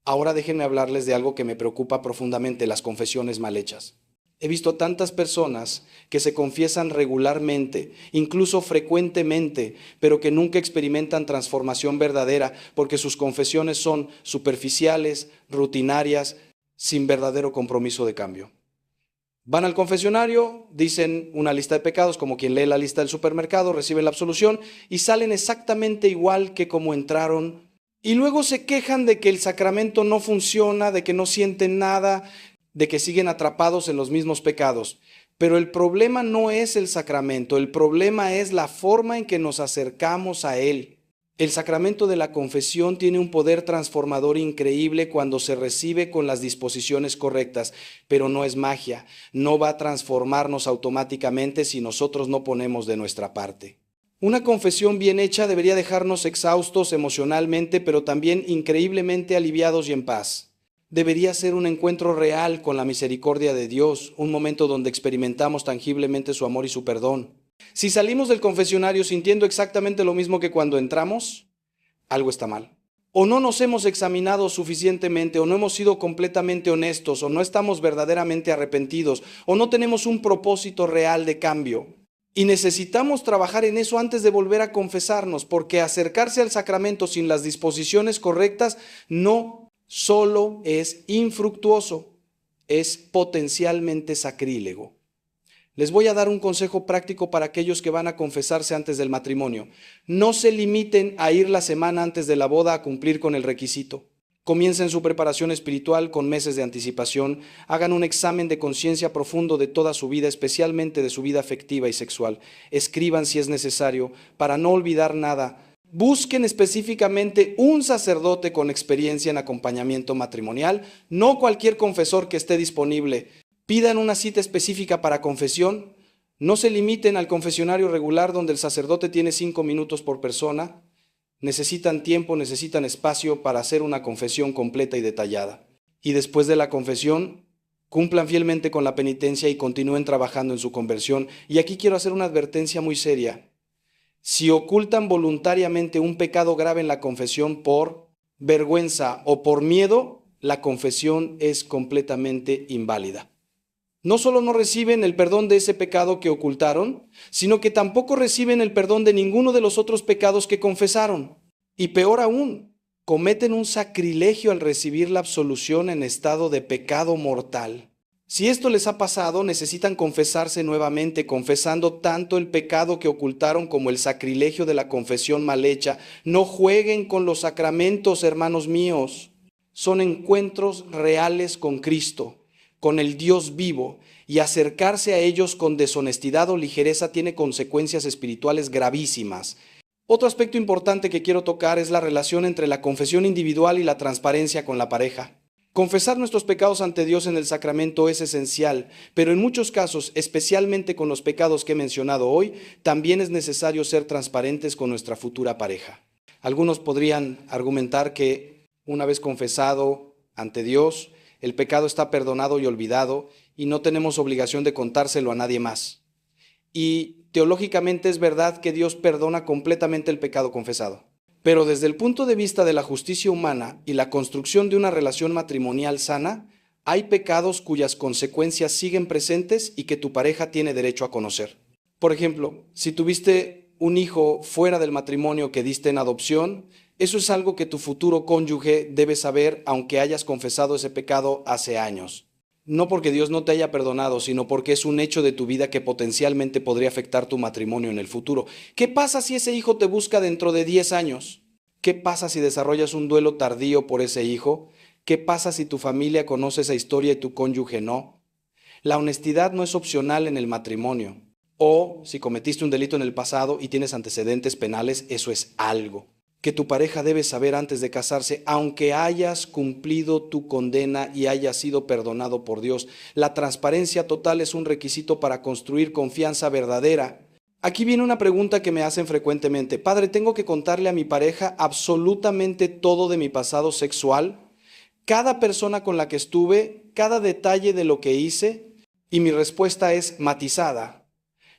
Ahora déjenme hablarles de algo que me preocupa profundamente, las confesiones mal hechas. He visto tantas personas que se confiesan regularmente, incluso frecuentemente, pero que nunca experimentan transformación verdadera porque sus confesiones son superficiales, rutinarias, sin verdadero compromiso de cambio. Van al confesionario, dicen una lista de pecados como quien lee la lista del supermercado, reciben la absolución y salen exactamente igual que como entraron. Y luego se quejan de que el sacramento no funciona, de que no sienten nada, de que siguen atrapados en los mismos pecados. Pero el problema no es el sacramento, el problema es la forma en que nos acercamos a él. El sacramento de la confesión tiene un poder transformador increíble cuando se recibe con las disposiciones correctas, pero no es magia, no va a transformarnos automáticamente si nosotros no ponemos de nuestra parte. Una confesión bien hecha debería dejarnos exhaustos emocionalmente, pero también increíblemente aliviados y en paz. Debería ser un encuentro real con la misericordia de Dios, un momento donde experimentamos tangiblemente su amor y su perdón. Si salimos del confesionario sintiendo exactamente lo mismo que cuando entramos, algo está mal. O no nos hemos examinado suficientemente, o no hemos sido completamente honestos, o no estamos verdaderamente arrepentidos, o no tenemos un propósito real de cambio. Y necesitamos trabajar en eso antes de volver a confesarnos, porque acercarse al sacramento sin las disposiciones correctas no solo es infructuoso, es potencialmente sacrílego. Les voy a dar un consejo práctico para aquellos que van a confesarse antes del matrimonio. No se limiten a ir la semana antes de la boda a cumplir con el requisito. Comiencen su preparación espiritual con meses de anticipación. Hagan un examen de conciencia profundo de toda su vida, especialmente de su vida afectiva y sexual. Escriban si es necesario, para no olvidar nada. Busquen específicamente un sacerdote con experiencia en acompañamiento matrimonial, no cualquier confesor que esté disponible. Pidan una cita específica para confesión. No se limiten al confesionario regular donde el sacerdote tiene 5 minutos por persona. Necesitan tiempo, necesitan espacio para hacer una confesión completa y detallada. Y después de la confesión, cumplan fielmente con la penitencia y continúen trabajando en su conversión. Y aquí quiero hacer una advertencia muy seria. Si ocultan voluntariamente un pecado grave en la confesión por vergüenza o por miedo, la confesión es completamente inválida. No solo no reciben el perdón de ese pecado que ocultaron, sino que tampoco reciben el perdón de ninguno de los otros pecados que confesaron. Y peor aún, cometen un sacrilegio al recibir la absolución en estado de pecado mortal. Si esto les ha pasado, necesitan confesarse nuevamente, confesando tanto el pecado que ocultaron como el sacrilegio de la confesión mal hecha. No jueguen con los sacramentos, hermanos míos. Son encuentros reales con Cristo, con el Dios vivo, y acercarse a ellos con deshonestidad o ligereza tiene consecuencias espirituales gravísimas. Otro aspecto importante que quiero tocar es la relación entre la confesión individual y la transparencia con la pareja. Confesar nuestros pecados ante Dios en el sacramento es esencial, pero en muchos casos, especialmente con los pecados que he mencionado hoy, también es necesario ser transparentes con nuestra futura pareja. Algunos podrían argumentar que una vez confesado ante Dios, el pecado está perdonado y olvidado y no tenemos obligación de contárselo a nadie más. Y teológicamente es verdad que Dios perdona completamente el pecado confesado. Pero desde el punto de vista de la justicia humana y la construcción de una relación matrimonial sana, hay pecados cuyas consecuencias siguen presentes y que tu pareja tiene derecho a conocer. Por ejemplo, si tuviste un hijo fuera del matrimonio que diste en adopción, eso es algo que tu futuro cónyuge debe saber aunque hayas confesado ese pecado hace años. No porque Dios no te haya perdonado, sino porque es un hecho de tu vida que potencialmente podría afectar tu matrimonio en el futuro. ¿Qué pasa si ese hijo te busca dentro de 10 años? ¿Qué pasa si desarrollas un duelo tardío por ese hijo? ¿Qué pasa si tu familia conoce esa historia y tu cónyuge no? La honestidad no es opcional en el matrimonio. O si cometiste un delito en el pasado y tienes antecedentes penales, eso es algo que tu pareja debe saber antes de casarse, aunque hayas cumplido tu condena y hayas sido perdonado por Dios. La transparencia total es un requisito para construir confianza verdadera. Aquí viene una pregunta que me hacen frecuentemente. Padre, ¿tengo que contarle a mi pareja absolutamente todo de mi pasado sexual? Cada persona con la que estuve, cada detalle de lo que hice, y mi respuesta es matizada.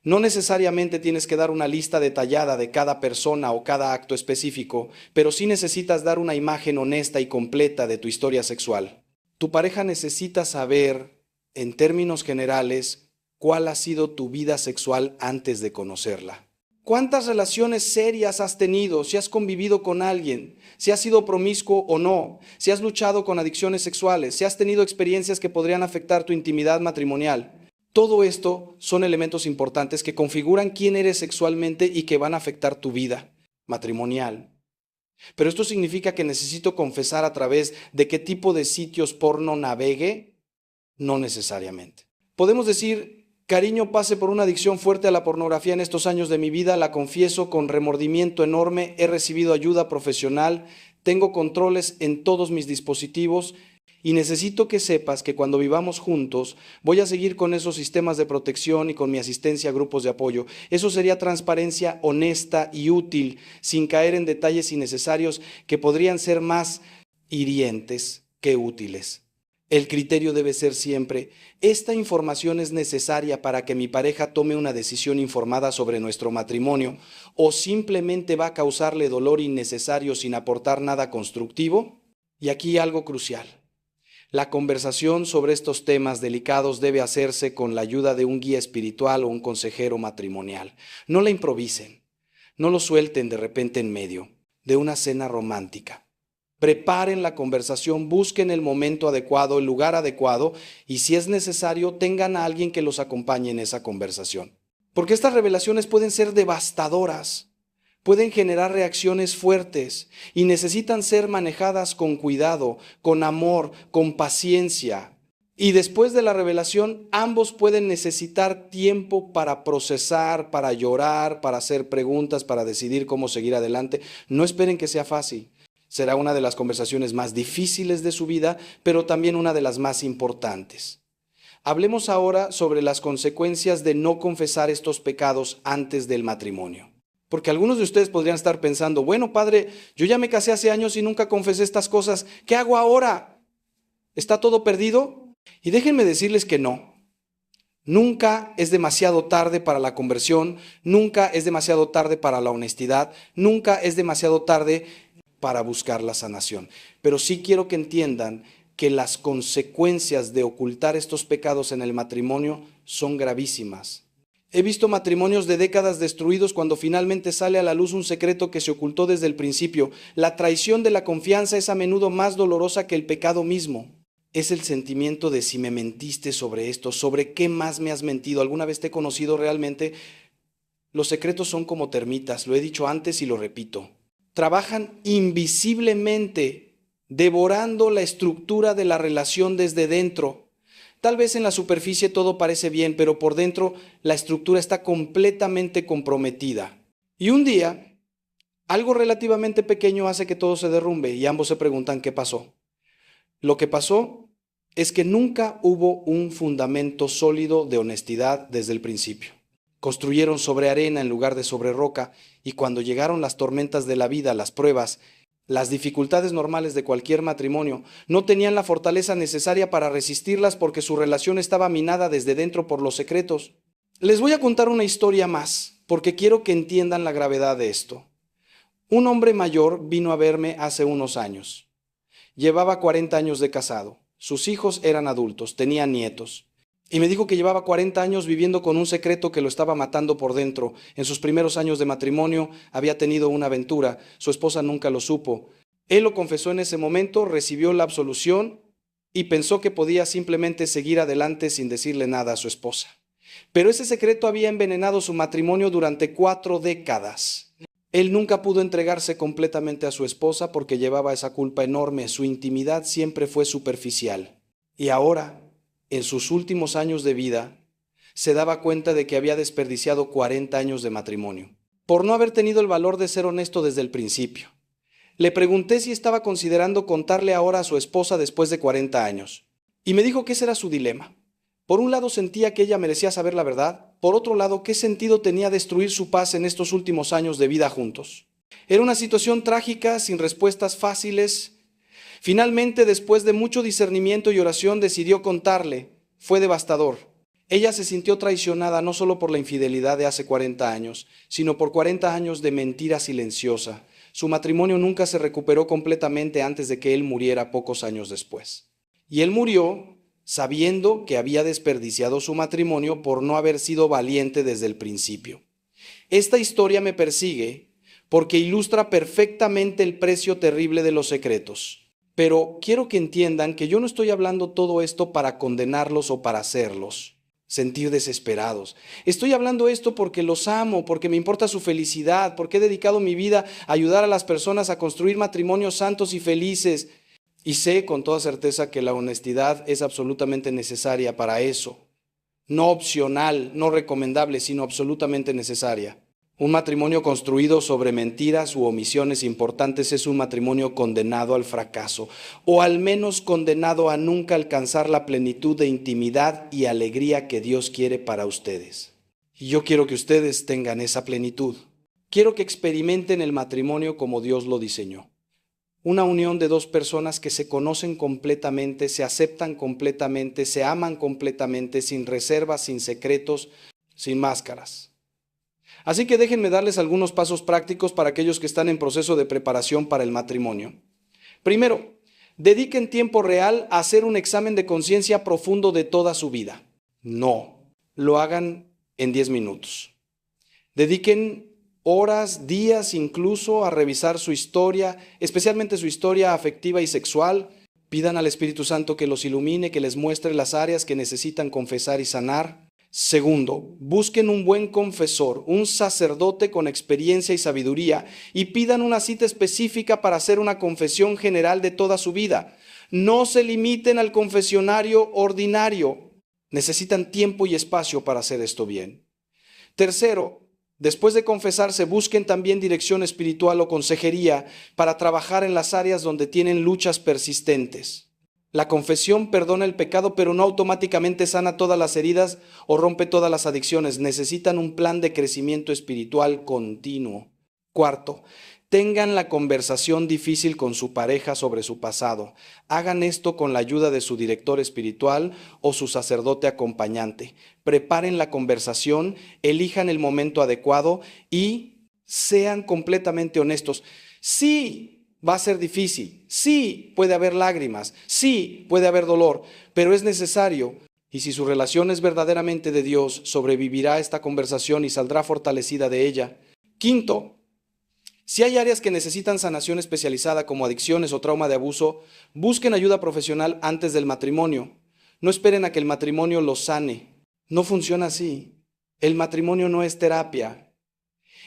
No necesariamente tienes que dar una lista detallada de cada persona o cada acto específico, pero sí necesitas dar una imagen honesta y completa de tu historia sexual. Tu pareja necesita saber, en términos generales, cuál ha sido tu vida sexual antes de conocerla. ¿Cuántas relaciones serias has tenido? Si has convivido con alguien, si has sido promiscuo o no, si has luchado con adicciones sexuales, si has tenido experiencias que podrían afectar tu intimidad matrimonial. Todo esto son elementos importantes que configuran quién eres sexualmente y que van a afectar tu vida matrimonial. Pero esto significa que necesito confesar a través de qué tipo de sitios porno navegue, no necesariamente. Podemos decir, cariño, pasé por una adicción fuerte a la pornografía en estos años de mi vida, la confieso con remordimiento enorme, he recibido ayuda profesional, tengo controles en todos mis dispositivos y necesito que sepas que cuando vivamos juntos voy a seguir con esos sistemas de protección y con mi asistencia a grupos de apoyo. Eso sería transparencia honesta y útil, sin caer en detalles innecesarios que podrían ser más hirientes que útiles. El criterio debe ser siempre, esta información es necesaria para que mi pareja tome una decisión informada sobre nuestro matrimonio o simplemente va a causarle dolor innecesario sin aportar nada constructivo. Y aquí algo crucial. La conversación sobre estos temas delicados debe hacerse con la ayuda de un guía espiritual o un consejero matrimonial. No la improvisen, no lo suelten de repente en medio de una cena romántica. Preparen la conversación, busquen el momento adecuado, el lugar adecuado y si es necesario tengan a alguien que los acompañe en esa conversación. Porque estas revelaciones pueden ser devastadoras. Pueden generar reacciones fuertes y necesitan ser manejadas con cuidado, con amor, con paciencia. Y después de la revelación, ambos pueden necesitar tiempo para procesar, para llorar, para hacer preguntas, para decidir cómo seguir adelante. No esperen que sea fácil. Será una de las conversaciones más difíciles de su vida, pero también una de las más importantes. Hablemos ahora sobre las consecuencias de no confesar estos pecados antes del matrimonio. Porque algunos de ustedes podrían estar pensando, bueno, padre, yo ya me casé hace años y nunca confesé estas cosas. ¿Qué hago ahora? ¿Está todo perdido? Y déjenme decirles que no. Nunca es demasiado tarde para la conversión, nunca es demasiado tarde para la honestidad, nunca es demasiado tarde para buscar la sanación. Pero sí quiero que entiendan que las consecuencias de ocultar estos pecados en el matrimonio son gravísimas. He visto matrimonios de décadas destruidos cuando finalmente sale a la luz un secreto que se ocultó desde el principio. La traición de la confianza es a menudo más dolorosa que el pecado mismo. Es el sentimiento de si me mentiste sobre esto, sobre qué más me has mentido, alguna vez te he conocido realmente. Los secretos son como termitas, lo he dicho antes y lo repito. Trabajan invisiblemente, devorando la estructura de la relación desde dentro. Tal vez en la superficie todo parece bien, pero por dentro la estructura está completamente comprometida. Y un día, algo relativamente pequeño hace que todo se derrumbe y ambos se preguntan qué pasó. Lo que pasó es que nunca hubo un fundamento sólido de honestidad desde el principio. Construyeron sobre arena en lugar de sobre roca y cuando llegaron las tormentas de la vida, las pruebas, las dificultades normales de cualquier matrimonio, no tenían la fortaleza necesaria para resistirlas porque su relación estaba minada desde dentro por los secretos. Les voy a contar una historia más, porque quiero que entiendan la gravedad de esto. Un hombre mayor vino a verme hace unos años. Llevaba 40 años de casado. Sus hijos eran adultos, tenían nietos. Y me dijo que llevaba 40 años viviendo con un secreto que lo estaba matando por dentro. En sus primeros años de matrimonio había tenido una aventura. Su esposa nunca lo supo. Él lo confesó en ese momento, recibió la absolución y pensó que podía simplemente seguir adelante sin decirle nada a su esposa. Pero ese secreto había envenenado su matrimonio durante 4 décadas. Él nunca pudo entregarse completamente a su esposa porque llevaba esa culpa enorme. Su intimidad siempre fue superficial. Y ahora, en sus últimos años de vida, se daba cuenta de que había desperdiciado 40 años de matrimonio, por no haber tenido el valor de ser honesto desde el principio. Le pregunté si estaba considerando contarle ahora a su esposa después de 40 años, y me dijo que ese era su dilema. Por un lado sentía que ella merecía saber la verdad, Por otro lado, ¿qué sentido tenía destruir su paz en estos últimos años de vida juntos? Era una situación trágica, sin respuestas fáciles. Finalmente, después de mucho discernimiento y oración, decidió contarle. Fue devastador. Ella se sintió traicionada no solo por la infidelidad de hace 40 años, sino por 40 años de mentira silenciosa. Su matrimonio nunca se recuperó completamente antes de que él muriera pocos años después. Y él murió sabiendo que había desperdiciado su matrimonio por no haber sido valiente desde el principio. Esta historia me persigue porque ilustra perfectamente el precio terrible de los secretos. Pero quiero que entiendan que yo no estoy hablando todo esto para condenarlos o para hacerlos sentir desesperados. Estoy hablando esto porque los amo, porque me importa su felicidad, porque he dedicado mi vida a ayudar a las personas a construir matrimonios santos y felices. Y sé con toda certeza que la honestidad es absolutamente necesaria para eso. No opcional, no recomendable, sino absolutamente necesaria. Un matrimonio construido sobre mentiras u omisiones importantes es un matrimonio condenado al fracaso, o al menos condenado a nunca alcanzar la plenitud de intimidad y alegría que Dios quiere para ustedes. Y yo quiero que ustedes tengan esa plenitud. Quiero que experimenten el matrimonio como Dios lo diseñó. Una unión de dos personas que se conocen completamente, se aceptan completamente, se aman completamente, sin reservas, sin secretos, sin máscaras. Así que déjenme darles algunos pasos prácticos para aquellos que están en proceso de preparación para el matrimonio. Primero, dediquen tiempo real a hacer un examen de conciencia profundo de toda su vida. No, lo hagan en 10 minutos. Dediquen horas, días incluso a revisar su historia, especialmente su historia afectiva y sexual. Pidan al Espíritu Santo que los ilumine, que les muestre las áreas que necesitan confesar y sanar. Segundo, busquen un buen confesor, un sacerdote con experiencia y sabiduría, y pidan una cita específica para hacer una confesión general de toda su vida. No se limiten al confesionario ordinario. Necesitan tiempo y espacio para hacer esto bien. Tercero, después de confesarse, busquen también dirección espiritual o consejería para trabajar en las áreas donde tienen luchas persistentes. La confesión perdona el pecado, pero no automáticamente sana todas las heridas o rompe todas las adicciones. Necesitan un plan de crecimiento espiritual continuo. Cuarto, tengan la conversación difícil con su pareja sobre su pasado. Hagan esto con la ayuda de su director espiritual o su sacerdote acompañante. Preparen la conversación, elijan el momento adecuado y sean completamente honestos. Sí, va a ser difícil, sí puede haber lágrimas, sí puede haber dolor, pero es necesario. Y si su relación es verdaderamente de Dios, sobrevivirá esta conversación y saldrá fortalecida de ella. Quinto, si hay áreas que necesitan sanación especializada como adicciones o trauma de abuso, busquen ayuda profesional antes del matrimonio. No esperen a que el matrimonio los sane. No funciona así. El matrimonio no es terapia.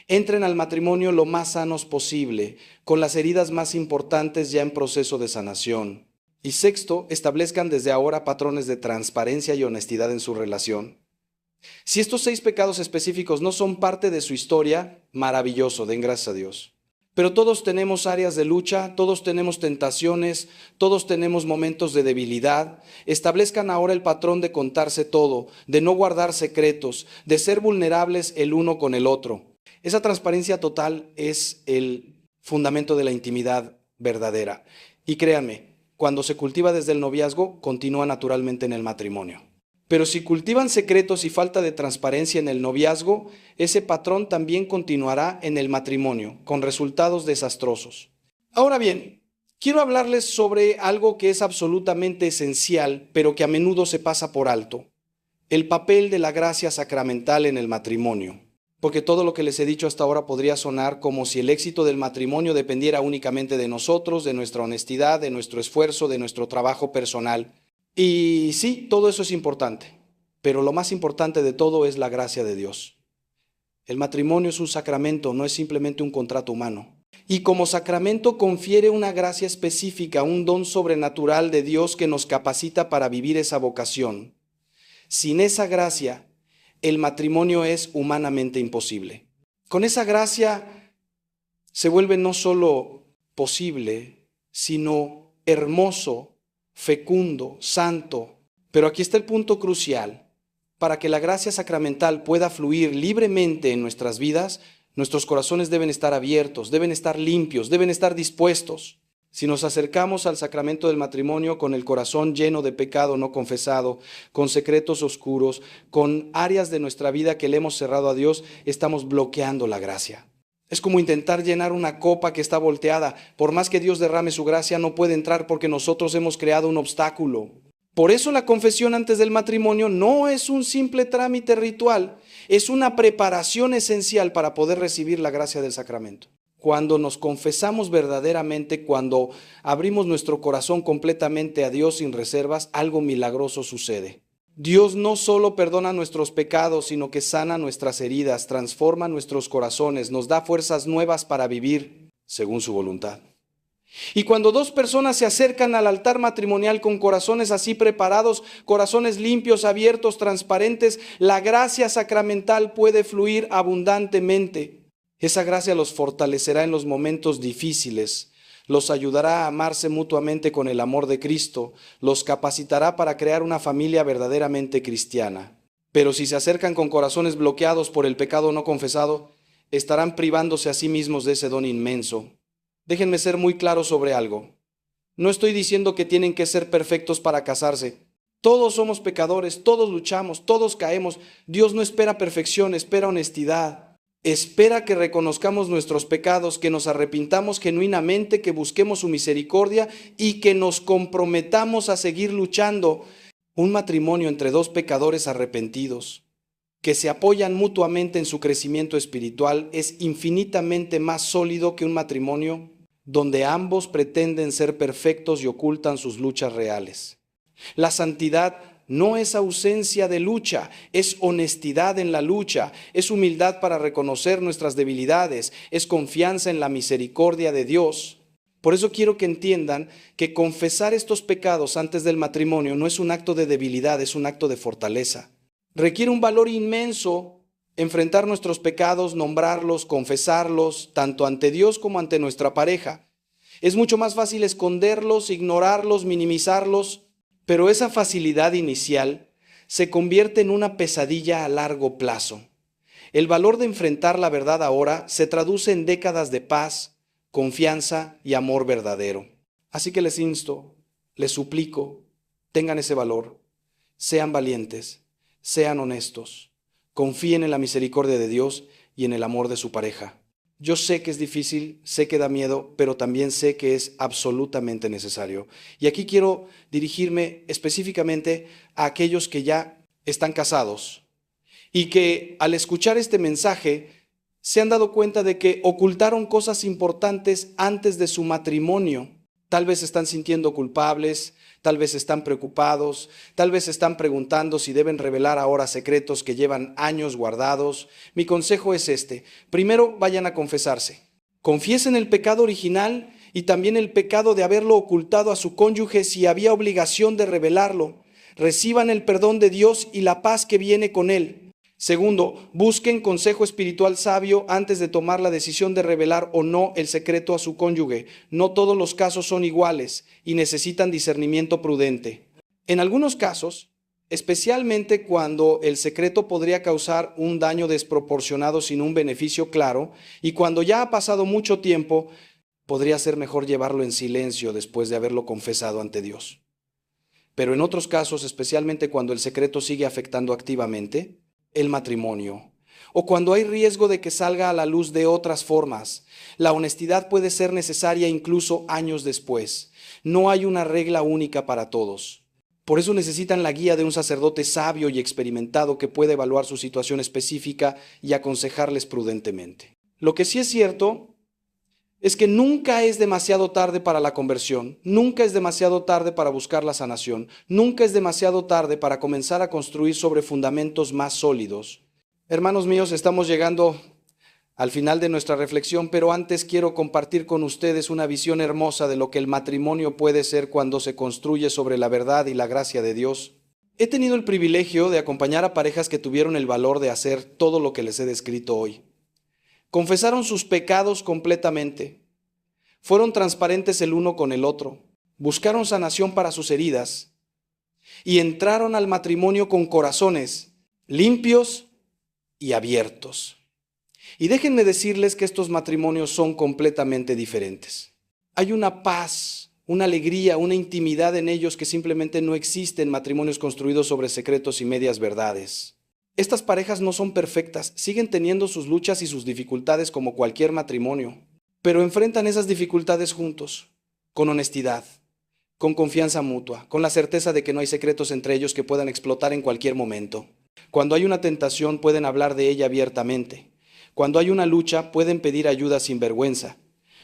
Entren al matrimonio lo más sanos posible, con las heridas más importantes ya en proceso de sanación. Y sexto, establezcan desde ahora patrones de transparencia y honestidad en su relación. Si estos 6 pecados específicos no son parte de su historia, maravilloso, den gracias a Dios. Pero todos tenemos áreas de lucha, todos tenemos tentaciones, todos tenemos momentos de debilidad. Establezcan ahora el patrón de contarse todo, de no guardar secretos, de ser vulnerables el uno con el otro. Esa transparencia total es el fundamento de la intimidad verdadera. Y créanme, cuando se cultiva desde el noviazgo, continúa naturalmente en el matrimonio. Pero si cultivan secretos y falta de transparencia en el noviazgo, ese patrón también continuará en el matrimonio, con resultados desastrosos. Ahora bien, quiero hablarles sobre algo que es absolutamente esencial, pero que a menudo se pasa por alto: el papel de la gracia sacramental en el matrimonio. Porque todo lo que les he dicho hasta ahora podría sonar como si el éxito del matrimonio dependiera únicamente de nosotros, de nuestra honestidad, de nuestro esfuerzo, de nuestro trabajo personal. Y sí, todo eso es importante, pero lo más importante de todo es la gracia de Dios. El matrimonio es un sacramento, no es simplemente un contrato humano. Y como sacramento confiere una gracia específica, un don sobrenatural de Dios que nos capacita para vivir esa vocación. Sin esa gracia, el matrimonio es humanamente imposible. Con esa gracia se vuelve no solo posible, sino hermoso, fecundo, santo. Pero aquí está el punto crucial. Para que la gracia sacramental pueda fluir libremente en nuestras vidas, nuestros corazones deben estar abiertos, deben estar limpios, deben estar dispuestos. Si nos acercamos al sacramento del matrimonio con el corazón lleno de pecado no confesado, con secretos oscuros, con áreas de nuestra vida que le hemos cerrado a Dios, estamos bloqueando la gracia. Es como intentar llenar una copa que está volteada. Por más que Dios derrame su gracia, no puede entrar porque nosotros hemos creado un obstáculo. Por eso la confesión antes del matrimonio no es un simple trámite ritual, es una preparación esencial para poder recibir la gracia del sacramento. Cuando nos confesamos verdaderamente, cuando abrimos nuestro corazón completamente a Dios sin reservas, algo milagroso sucede. Dios no solo perdona nuestros pecados, sino que sana nuestras heridas, transforma nuestros corazones, nos da fuerzas nuevas para vivir según su voluntad. Y cuando dos personas se acercan al altar matrimonial con corazones así preparados, corazones limpios, abiertos, transparentes, la gracia sacramental puede fluir abundantemente. Esa gracia los fortalecerá en los momentos difíciles, los ayudará a amarse mutuamente con el amor de Cristo, los capacitará para crear una familia verdaderamente cristiana. Pero si se acercan con corazones bloqueados por el pecado no confesado, estarán privándose a sí mismos de ese don inmenso. Déjenme ser muy claro sobre algo. No estoy diciendo que tienen que ser perfectos para casarse. Todos somos pecadores, todos luchamos, todos caemos. Dios no espera perfección, espera honestidad. Espera que reconozcamos nuestros pecados, que nos arrepintamos genuinamente, que busquemos su misericordia y que nos comprometamos a seguir luchando. Un matrimonio entre dos pecadores arrepentidos, que se apoyan mutuamente en su crecimiento espiritual, es infinitamente más sólido que un matrimonio donde ambos pretenden ser perfectos y ocultan sus luchas reales. La santidad no es ausencia de lucha, es honestidad en la lucha, es humildad para reconocer nuestras debilidades, es confianza en la misericordia de Dios. Por eso quiero que entiendan que confesar estos pecados antes del matrimonio no es un acto de debilidad, es un acto de fortaleza. Requiere un valor inmenso enfrentar nuestros pecados, nombrarlos, confesarlos, tanto ante Dios como ante nuestra pareja. Es mucho más fácil esconderlos, ignorarlos, minimizarlos, pero esa facilidad inicial se convierte en una pesadilla a largo plazo. El valor de enfrentar la verdad ahora se traduce en décadas de paz, confianza y amor verdadero. Así que les insto, les suplico, tengan ese valor, sean valientes, sean honestos, confíen en la misericordia de Dios y en el amor de su pareja. Yo sé que es difícil, sé que da miedo, pero también sé que es absolutamente necesario. Y aquí quiero dirigirme específicamente a aquellos que ya están casados y que al escuchar este mensaje se han dado cuenta de que ocultaron cosas importantes antes de su matrimonio. Tal vez se están sintiendo culpables, tal vez están preocupados, tal vez están preguntando si deben revelar ahora secretos que llevan años guardados. Mi consejo es este: primero vayan a confesarse. Confiesen el pecado original y también el pecado de haberlo ocultado a su cónyuge si había obligación de revelarlo. Reciban el perdón de Dios y la paz que viene con él. Segundo, busquen consejo espiritual sabio antes de tomar la decisión de revelar o no el secreto a su cónyuge. No todos los casos son iguales y necesitan discernimiento prudente. En algunos casos, especialmente cuando el secreto podría causar un daño desproporcionado sin un beneficio claro, y cuando ya ha pasado mucho tiempo, podría ser mejor llevarlo en silencio después de haberlo confesado ante Dios. Pero en otros casos, especialmente cuando el secreto sigue afectando activamente el matrimonio, o cuando hay riesgo de que salga a la luz de otras formas, la honestidad puede ser necesaria incluso años después. No hay una regla única para todos. Por eso necesitan la guía de un sacerdote sabio y experimentado que pueda evaluar su situación específica y aconsejarles prudentemente. Lo que sí es cierto es que nunca es demasiado tarde para la conversión, nunca es demasiado tarde para buscar la sanación, nunca es demasiado tarde para comenzar a construir sobre fundamentos más sólidos. Hermanos míos, estamos llegando al final de nuestra reflexión, pero antes quiero compartir con ustedes una visión hermosa de lo que el matrimonio puede ser cuando se construye sobre la verdad y la gracia de Dios. He tenido el privilegio de acompañar a parejas que tuvieron el valor de hacer todo lo que les he descrito hoy. Confesaron sus pecados completamente, fueron transparentes el uno con el otro, buscaron sanación para sus heridas y entraron al matrimonio con corazones limpios y abiertos. Y déjenme decirles que estos matrimonios son completamente diferentes. Hay una paz, una alegría, una intimidad en ellos que simplemente no existe en matrimonios construidos sobre secretos y medias verdades. Estas parejas no son perfectas, siguen teniendo sus luchas y sus dificultades como cualquier matrimonio, pero enfrentan esas dificultades juntos, con honestidad, con confianza mutua, con la certeza de que no hay secretos entre ellos que puedan explotar en cualquier momento. Cuando hay una tentación, pueden hablar de ella abiertamente. Cuando hay una lucha, pueden pedir ayuda sin vergüenza.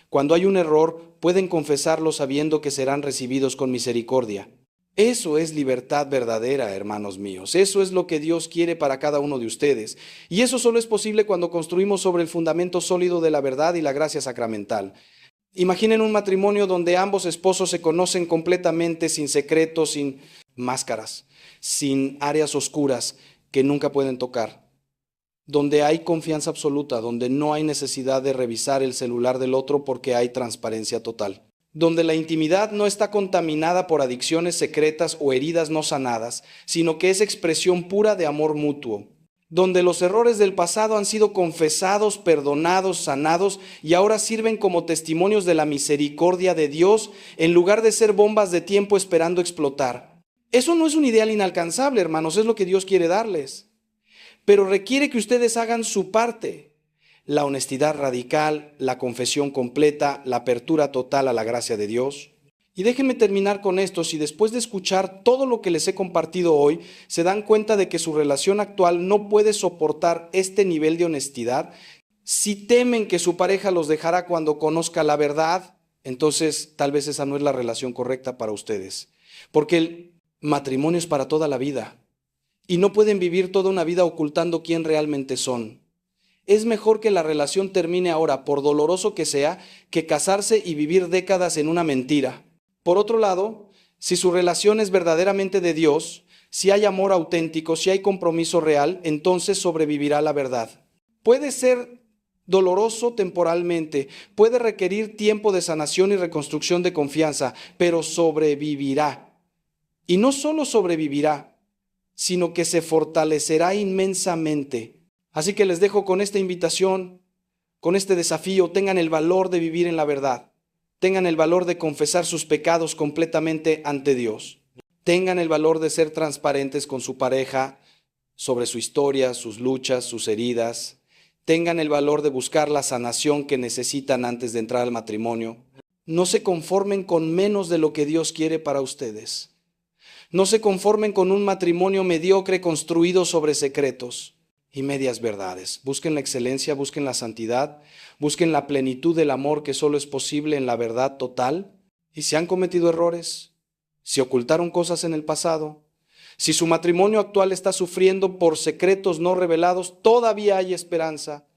Cuando hay un error, pueden confesarlo sabiendo que serán recibidos con misericordia. Eso es libertad verdadera, hermanos míos. Eso es lo que Dios quiere para cada uno de ustedes. Y eso solo es posible cuando construimos sobre el fundamento sólido de la verdad y la gracia sacramental. Imaginen un matrimonio donde ambos esposos se conocen completamente, sin secretos, sin máscaras, sin áreas oscuras que nunca pueden tocar, donde hay confianza absoluta, donde no hay necesidad de revisar el celular del otro porque hay transparencia total, donde la intimidad no está contaminada por adicciones secretas o heridas no sanadas, sino que es expresión pura de amor mutuo, donde los errores del pasado han sido confesados, perdonados, sanados y ahora sirven como testimonios de la misericordia de Dios en lugar de ser bombas de tiempo esperando explotar. Eso no es un ideal inalcanzable, hermanos, es lo que Dios quiere darles. Pero requiere que ustedes hagan su parte. La honestidad radical, la confesión completa, la apertura total a la gracia de Dios. Y déjenme terminar con esto. Si después de escuchar todo lo que les he compartido hoy, se dan cuenta de que su relación actual no puede soportar este nivel de honestidad, si temen que su pareja los dejará cuando conozca la verdad, entonces tal vez esa no es la relación correcta para ustedes. Porque el matrimonio es para toda la vida. Y no pueden vivir toda una vida ocultando quién realmente son. Es mejor que la relación termine ahora, por doloroso que sea, que casarse y vivir décadas en una mentira. Por otro lado, si su relación es verdaderamente de Dios, si hay amor auténtico, si hay compromiso real, entonces sobrevivirá la verdad. Puede ser doloroso temporalmente, puede requerir tiempo de sanación y reconstrucción de confianza, pero sobrevivirá. Y no solo sobrevivirá, sino que se fortalecerá inmensamente. Así que les dejo con esta invitación, con este desafío. Tengan el valor de vivir en la verdad. Tengan el valor de confesar sus pecados completamente ante Dios. Tengan el valor de ser transparentes con su pareja sobre su historia, sus luchas, sus heridas. Tengan el valor de buscar la sanación que necesitan antes de entrar al matrimonio. No se conformen con menos de lo que Dios quiere para ustedes. No se conformen con un matrimonio mediocre construido sobre secretos y medias verdades. Busquen la excelencia, busquen la santidad, busquen la plenitud del amor que solo es posible en la verdad total. Y si han cometido errores, si ocultaron cosas en el pasado, si su matrimonio actual está sufriendo por secretos no revelados, todavía hay esperanza.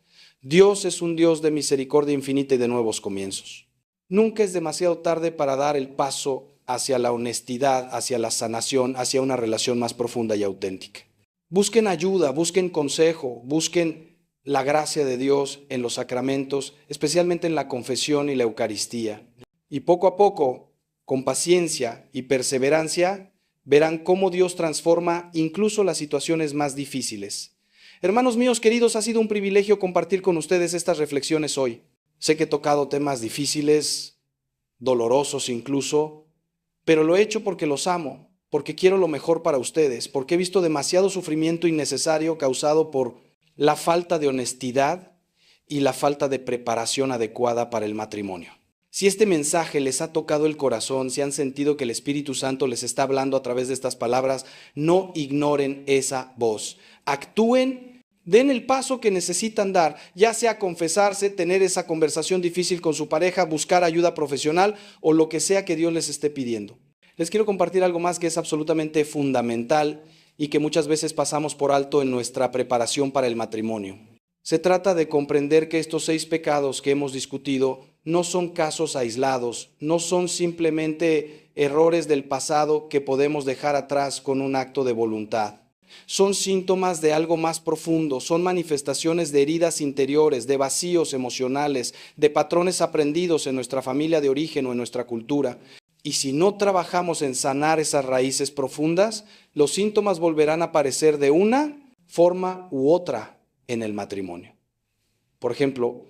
Dios es un Dios de misericordia infinita y de nuevos comienzos. Nunca es demasiado tarde para dar el paso hacia la honestidad, hacia la sanación, hacia una relación más profunda y auténtica. Busquen ayuda, busquen consejo, busquen la gracia de Dios en los sacramentos, especialmente en la confesión y la Eucaristía. Y poco a poco, con paciencia y perseverancia, verán cómo Dios transforma incluso las situaciones más difíciles. Hermanos míos queridos, ha sido un privilegio compartir con ustedes estas reflexiones hoy. Sé que he tocado temas difíciles, dolorosos incluso, pero lo he hecho porque los amo, porque quiero lo mejor para ustedes, porque he visto demasiado sufrimiento innecesario causado por la falta de honestidad y la falta de preparación adecuada para el matrimonio. Si este mensaje les ha tocado el corazón, si han sentido que el Espíritu Santo les está hablando a través de estas palabras, no ignoren esa voz. Actúen, den el paso que necesitan dar, ya sea confesarse, tener esa conversación difícil con su pareja, buscar ayuda profesional o lo que sea que Dios les esté pidiendo. Les quiero compartir algo más que es absolutamente fundamental y que muchas veces pasamos por alto en nuestra preparación para el matrimonio. Se trata de comprender que estos 6 pecados que hemos discutido no son casos aislados, no son simplemente errores del pasado que podemos dejar atrás con un acto de voluntad. Son síntomas de algo más profundo, son manifestaciones de heridas interiores, de vacíos emocionales, de patrones aprendidos en nuestra familia de origen o en nuestra cultura. Y si no trabajamos en sanar esas raíces profundas, los síntomas volverán a aparecer de una forma u otra en el matrimonio. Por ejemplo,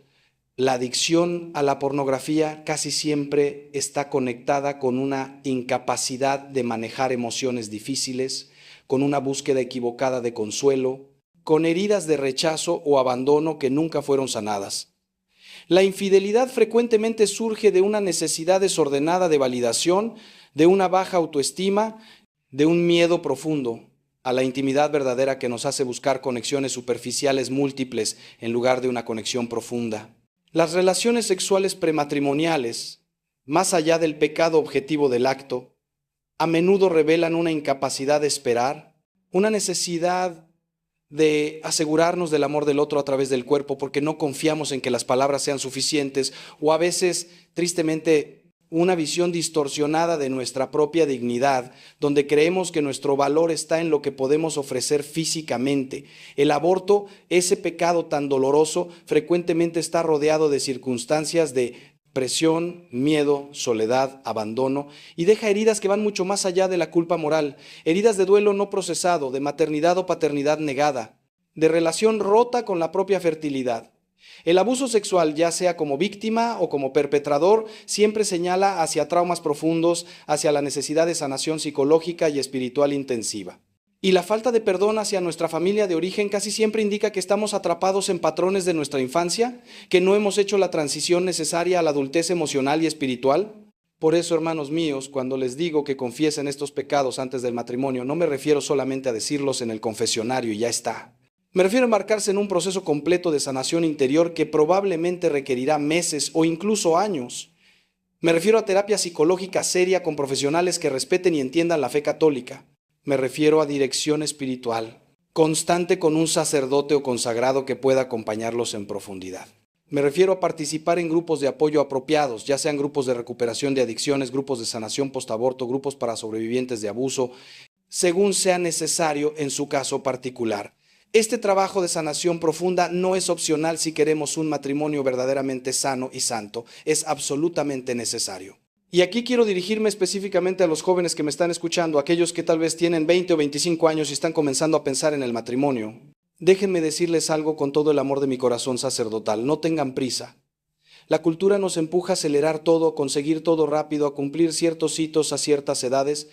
la adicción a la pornografía casi siempre está conectada con una incapacidad de manejar emociones difíciles, con una búsqueda equivocada de consuelo, con heridas de rechazo o abandono que nunca fueron sanadas. La infidelidad frecuentemente surge de una necesidad desordenada de validación, de una baja autoestima, de un miedo profundo a la intimidad verdadera que nos hace buscar conexiones superficiales múltiples en lugar de una conexión profunda. Las relaciones sexuales prematrimoniales, más allá del pecado objetivo del acto, a menudo revelan una incapacidad de esperar, una necesidad de asegurarnos del amor del otro a través del cuerpo porque no confiamos en que las palabras sean suficientes, o a veces, tristemente, una visión distorsionada de nuestra propia dignidad, donde creemos que nuestro valor está en lo que podemos ofrecer físicamente. El aborto, ese pecado tan doloroso, frecuentemente está rodeado de circunstancias de presión, miedo, soledad, abandono, y deja heridas que van mucho más allá de la culpa moral, heridas de duelo no procesado, de maternidad o paternidad negada, de relación rota con la propia fertilidad. El abuso sexual, ya sea como víctima o como perpetrador, siempre señala hacia traumas profundos, hacia la necesidad de sanación psicológica y espiritual intensiva. Y la falta de perdón hacia nuestra familia de origen casi siempre indica que estamos atrapados en patrones de nuestra infancia, que no hemos hecho la transición necesaria a la adultez emocional y espiritual. Por eso, hermanos míos, cuando les digo que confiesen estos pecados antes del matrimonio, no me refiero solamente a decirlos en el confesionario y ya está. Me refiero a embarcarse en un proceso completo de sanación interior que probablemente requerirá meses o incluso años. Me refiero a terapia psicológica seria con profesionales que respeten y entiendan la fe católica. Me refiero a dirección espiritual, constante con un sacerdote o consagrado que pueda acompañarlos en profundidad. Me refiero a participar en grupos de apoyo apropiados, ya sean grupos de recuperación de adicciones, grupos de sanación postaborto, grupos para sobrevivientes de abuso, según sea necesario en su caso particular. Este trabajo de sanación profunda no es opcional si queremos un matrimonio verdaderamente sano y santo, es absolutamente necesario. Y aquí quiero dirigirme específicamente a los jóvenes que me están escuchando, aquellos que tal vez tienen 20 o 25 años y están comenzando a pensar en el matrimonio. Déjenme decirles algo con todo el amor de mi corazón sacerdotal, no tengan prisa. La cultura nos empuja a acelerar todo, a conseguir todo rápido, a cumplir ciertos hitos a ciertas edades,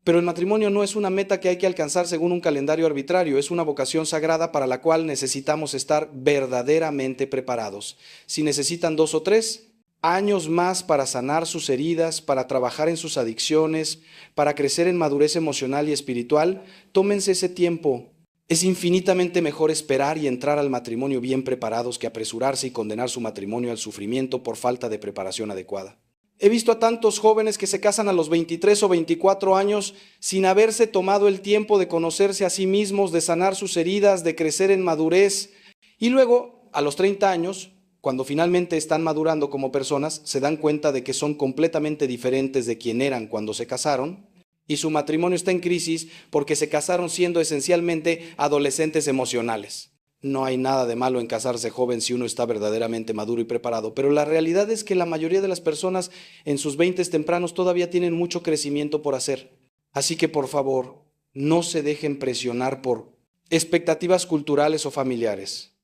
pero el matrimonio no es una meta que hay que alcanzar según un calendario arbitrario, es una vocación sagrada para la cual necesitamos estar verdaderamente preparados. Si necesitan 2 o 3 años más para sanar sus heridas, para trabajar en sus adicciones, para crecer en madurez emocional y espiritual, tómense ese tiempo. Es infinitamente mejor esperar y entrar al matrimonio bien preparados que apresurarse y condenar su matrimonio al sufrimiento por falta de preparación adecuada. He visto a tantos jóvenes que se casan a los 23 o 24 años sin haberse tomado el tiempo de conocerse a sí mismos, de sanar sus heridas, de crecer en madurez, y luego, a los 30 años, cuando finalmente están madurando como personas, se dan cuenta de que son completamente diferentes de quien eran cuando se casaron, y su matrimonio está en crisis porque se casaron siendo esencialmente adolescentes emocionales. No hay nada de malo en casarse joven si uno está verdaderamente maduro y preparado, pero la realidad es que la mayoría de las personas en sus 20s tempranos todavía tienen mucho crecimiento por hacer. Así que por favor, no se dejen presionar por expectativas culturales o familiares.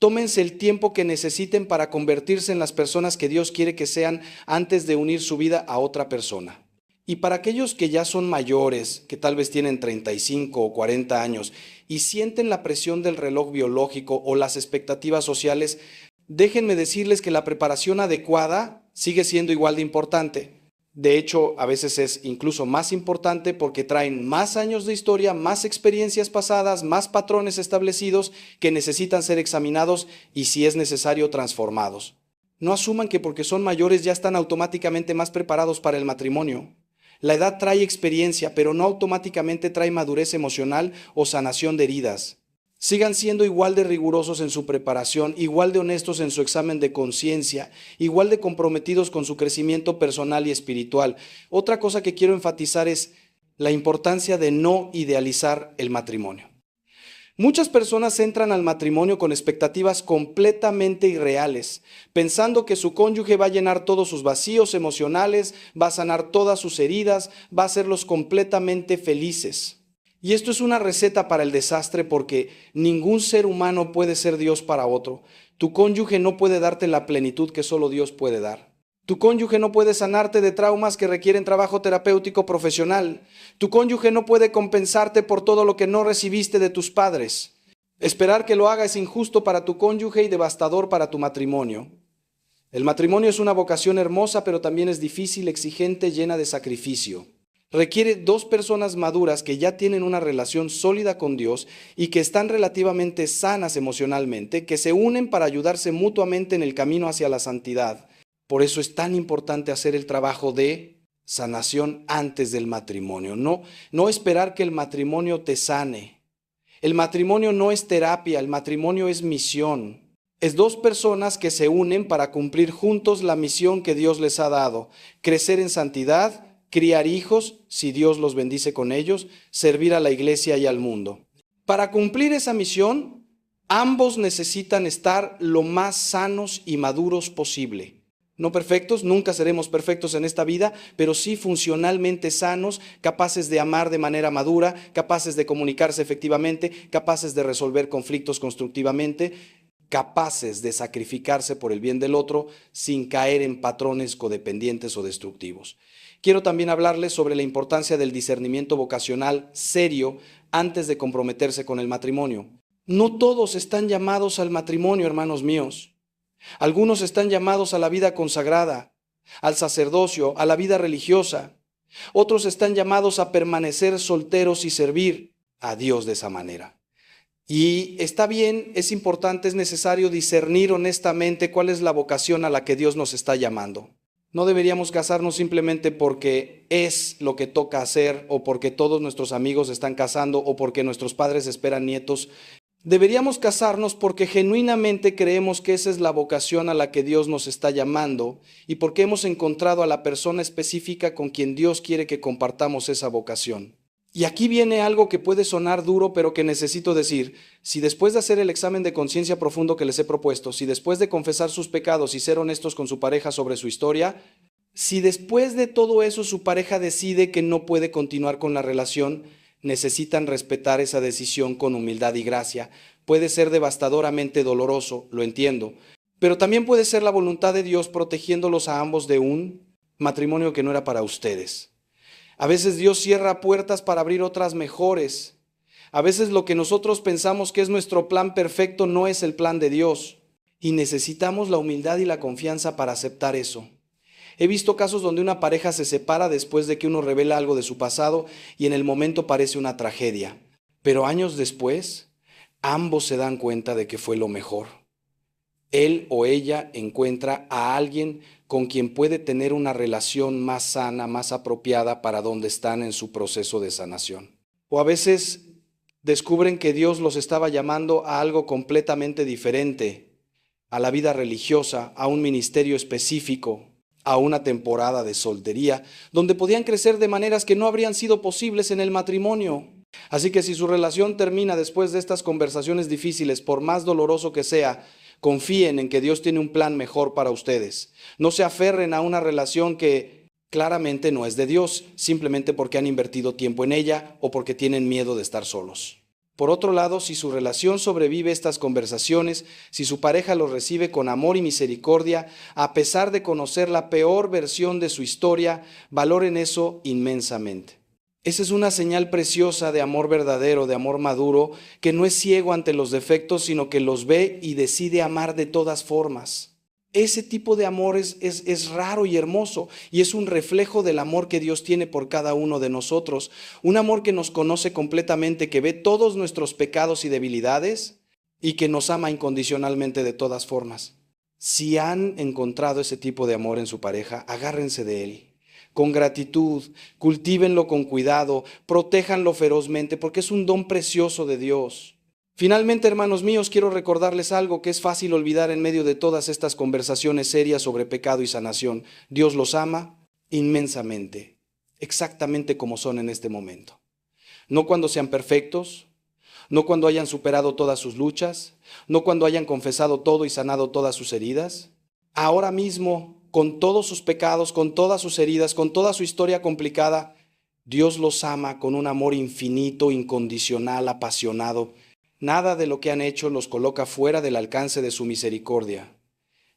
Tómense el tiempo que necesiten para convertirse en las personas que Dios quiere que sean antes de unir su vida a otra persona. Y para aquellos que ya son mayores, que tal vez tienen 35 o 40 años y sienten la presión del reloj biológico o las expectativas sociales, déjenme decirles que la preparación adecuada sigue siendo igual de importante. De hecho, a veces es incluso más importante porque traen más años de historia, más experiencias pasadas, más patrones establecidos que necesitan ser examinados y, si es necesario, transformados. No asuman que porque son mayores ya están automáticamente más preparados para el matrimonio. La edad trae experiencia, pero no automáticamente trae madurez emocional o sanación de heridas. Sigan siendo igual de rigurosos en su preparación, igual de honestos en su examen de conciencia, igual de comprometidos con su crecimiento personal y espiritual. Otra cosa que quiero enfatizar es la importancia de no idealizar el matrimonio. Muchas personas entran al matrimonio con expectativas completamente irreales, pensando que su cónyuge va a llenar todos sus vacíos emocionales, va a sanar todas sus heridas, va a hacerlos completamente felices. Y esto es una receta para el desastre porque ningún ser humano puede ser Dios para otro. Tu cónyuge no puede darte la plenitud que solo Dios puede dar. Tu cónyuge no puede sanarte de traumas que requieren trabajo terapéutico profesional. Tu cónyuge no puede compensarte por todo lo que no recibiste de tus padres. Esperar que lo haga es injusto para tu cónyuge y devastador para tu matrimonio. El matrimonio es una vocación hermosa, pero también es difícil, exigente, llena de sacrificio. Requiere dos personas maduras que ya tienen una relación sólida con Dios y que están relativamente sanas emocionalmente, que se unen para ayudarse mutuamente en el camino hacia la santidad. Por eso es tan importante hacer el trabajo de sanación antes del matrimonio. No esperar que el matrimonio te sane. El matrimonio no es terapia, el matrimonio es misión. Es dos personas que se unen para cumplir juntos la misión que Dios les ha dado: crecer en santidad, criar hijos, si Dios los bendice con ellos, servir a la iglesia y al mundo. Para cumplir esa misión, ambos necesitan estar lo más sanos y maduros posible. No perfectos, nunca seremos perfectos en esta vida, pero sí funcionalmente sanos, capaces de amar de manera madura, capaces de comunicarse efectivamente, capaces de resolver conflictos constructivamente, capaces de sacrificarse por el bien del otro sin caer en patrones codependientes o destructivos. Quiero también hablarles sobre la importancia del discernimiento vocacional serio antes de comprometerse con el matrimonio. No todos están llamados al matrimonio, hermanos míos. Algunos están llamados a la vida consagrada, al sacerdocio, a la vida religiosa. Otros están llamados a permanecer solteros y servir a Dios de esa manera. Y está bien, es importante, es necesario discernir honestamente cuál es la vocación a la que Dios nos está llamando. No deberíamos casarnos simplemente porque es lo que toca hacer, o porque todos nuestros amigos están casando, o porque nuestros padres esperan nietos. Deberíamos casarnos porque genuinamente creemos que esa es la vocación a la que Dios nos está llamando y porque hemos encontrado a la persona específica con quien Dios quiere que compartamos esa vocación. Y aquí viene algo que puede sonar duro, pero que necesito decir. Si después de hacer el examen de conciencia profundo que les he propuesto, si después de confesar sus pecados y ser honestos con su pareja sobre su historia, si después de todo eso su pareja decide que no puede continuar con la relación, necesitan respetar esa decisión con humildad y gracia. Puede ser devastadoramente doloroso, lo entiendo, pero también puede ser la voluntad de Dios protegiéndolos a ambos de un matrimonio que no era para ustedes. A veces Dios cierra puertas para abrir otras mejores. A veces lo que nosotros pensamos que es nuestro plan perfecto no es el plan de Dios, y necesitamos la humildad y la confianza para aceptar eso. He visto casos donde una pareja se separa después de que uno revela algo de su pasado y en el momento parece una tragedia. Pero años después, ambos se dan cuenta de que fue lo mejor. Él o ella encuentra a alguien con quien puede tener una relación más sana, más apropiada para donde están en su proceso de sanación. O a veces descubren que Dios los estaba llamando a algo completamente diferente, a la vida religiosa, a un ministerio específico, a una temporada de soltería, donde podían crecer de maneras que no habrían sido posibles en el matrimonio. Así que si su relación termina después de estas conversaciones difíciles, por más doloroso que sea, confíen en que Dios tiene un plan mejor para ustedes. No se aferren a una relación que claramente no es de Dios, simplemente porque han invertido tiempo en ella o porque tienen miedo de estar solos. Por otro lado, si su relación sobrevive estas conversaciones, si su pareja los recibe con amor y misericordia, a pesar de conocer la peor versión de su historia, valoren eso inmensamente. Esa es una señal preciosa de amor verdadero, de amor maduro, que no es ciego ante los defectos, sino que los ve y decide amar de todas formas. Ese tipo de amor es raro y hermoso, y es un reflejo del amor que Dios tiene por cada uno de nosotros. Un amor que nos conoce completamente, que ve todos nuestros pecados y debilidades y que nos ama incondicionalmente de todas formas. Si han encontrado ese tipo de amor en su pareja, agárrense de él con gratitud, cultívenlo con cuidado, protéjanlo ferozmente, porque es un don precioso de Dios. Finalmente, hermanos míos, quiero recordarles algo que es fácil olvidar en medio de todas estas conversaciones serias sobre pecado y sanación. Dios los ama inmensamente, exactamente como son en este momento. No cuando sean perfectos, no cuando hayan superado todas sus luchas, no cuando hayan confesado todo y sanado todas sus heridas. Ahora mismo, con todos sus pecados, con todas sus heridas, con toda su historia complicada, Dios los ama con un amor infinito, incondicional, apasionado. Nada de lo que han hecho los coloca fuera del alcance de su misericordia.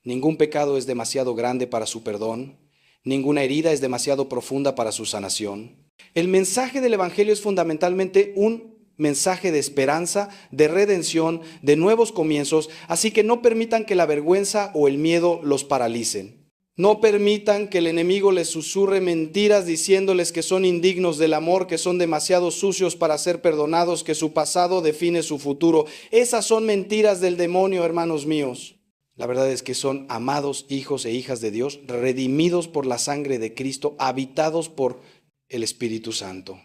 Ningún pecado es demasiado grande para su perdón. Ninguna herida es demasiado profunda para su sanación. El mensaje del Evangelio es fundamentalmente un mensaje de esperanza, de redención, de nuevos comienzos, así que no permitan que la vergüenza o el miedo los paralicen. No permitan que el enemigo les susurre mentiras diciéndoles que son indignos del amor, que son demasiado sucios para ser perdonados, que su pasado define su futuro. Esas son mentiras del demonio, hermanos míos. La verdad es que son amados hijos e hijas de Dios, redimidos por la sangre de Cristo, habitados por el Espíritu Santo.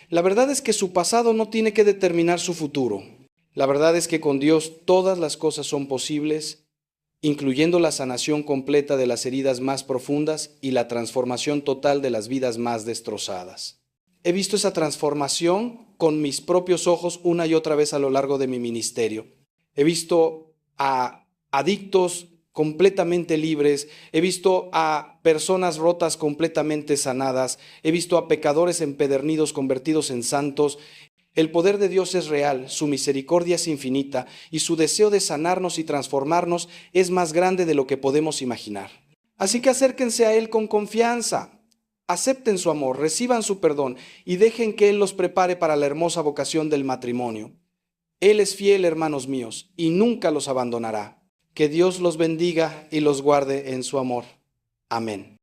La verdad es que su pasado no tiene que determinar su futuro. La verdad es que con Dios todas las cosas son posibles, incluyendo la sanación completa de las heridas más profundas y la transformación total de las vidas más destrozadas. He visto esa transformación con mis propios ojos una y otra vez a lo largo de mi ministerio. He visto a adictos completamente libres, he visto a personas rotas completamente sanadas, he visto a pecadores empedernidos convertidos en santos. El poder de Dios es real, su misericordia es infinita y su deseo de sanarnos y transformarnos es más grande de lo que podemos imaginar. Así que acérquense a Él con confianza, acepten su amor, reciban su perdón y dejen que Él los prepare para la hermosa vocación del matrimonio. Él es fiel, hermanos míos, y nunca los abandonará. Que Dios los bendiga y los guarde en su amor. Amén.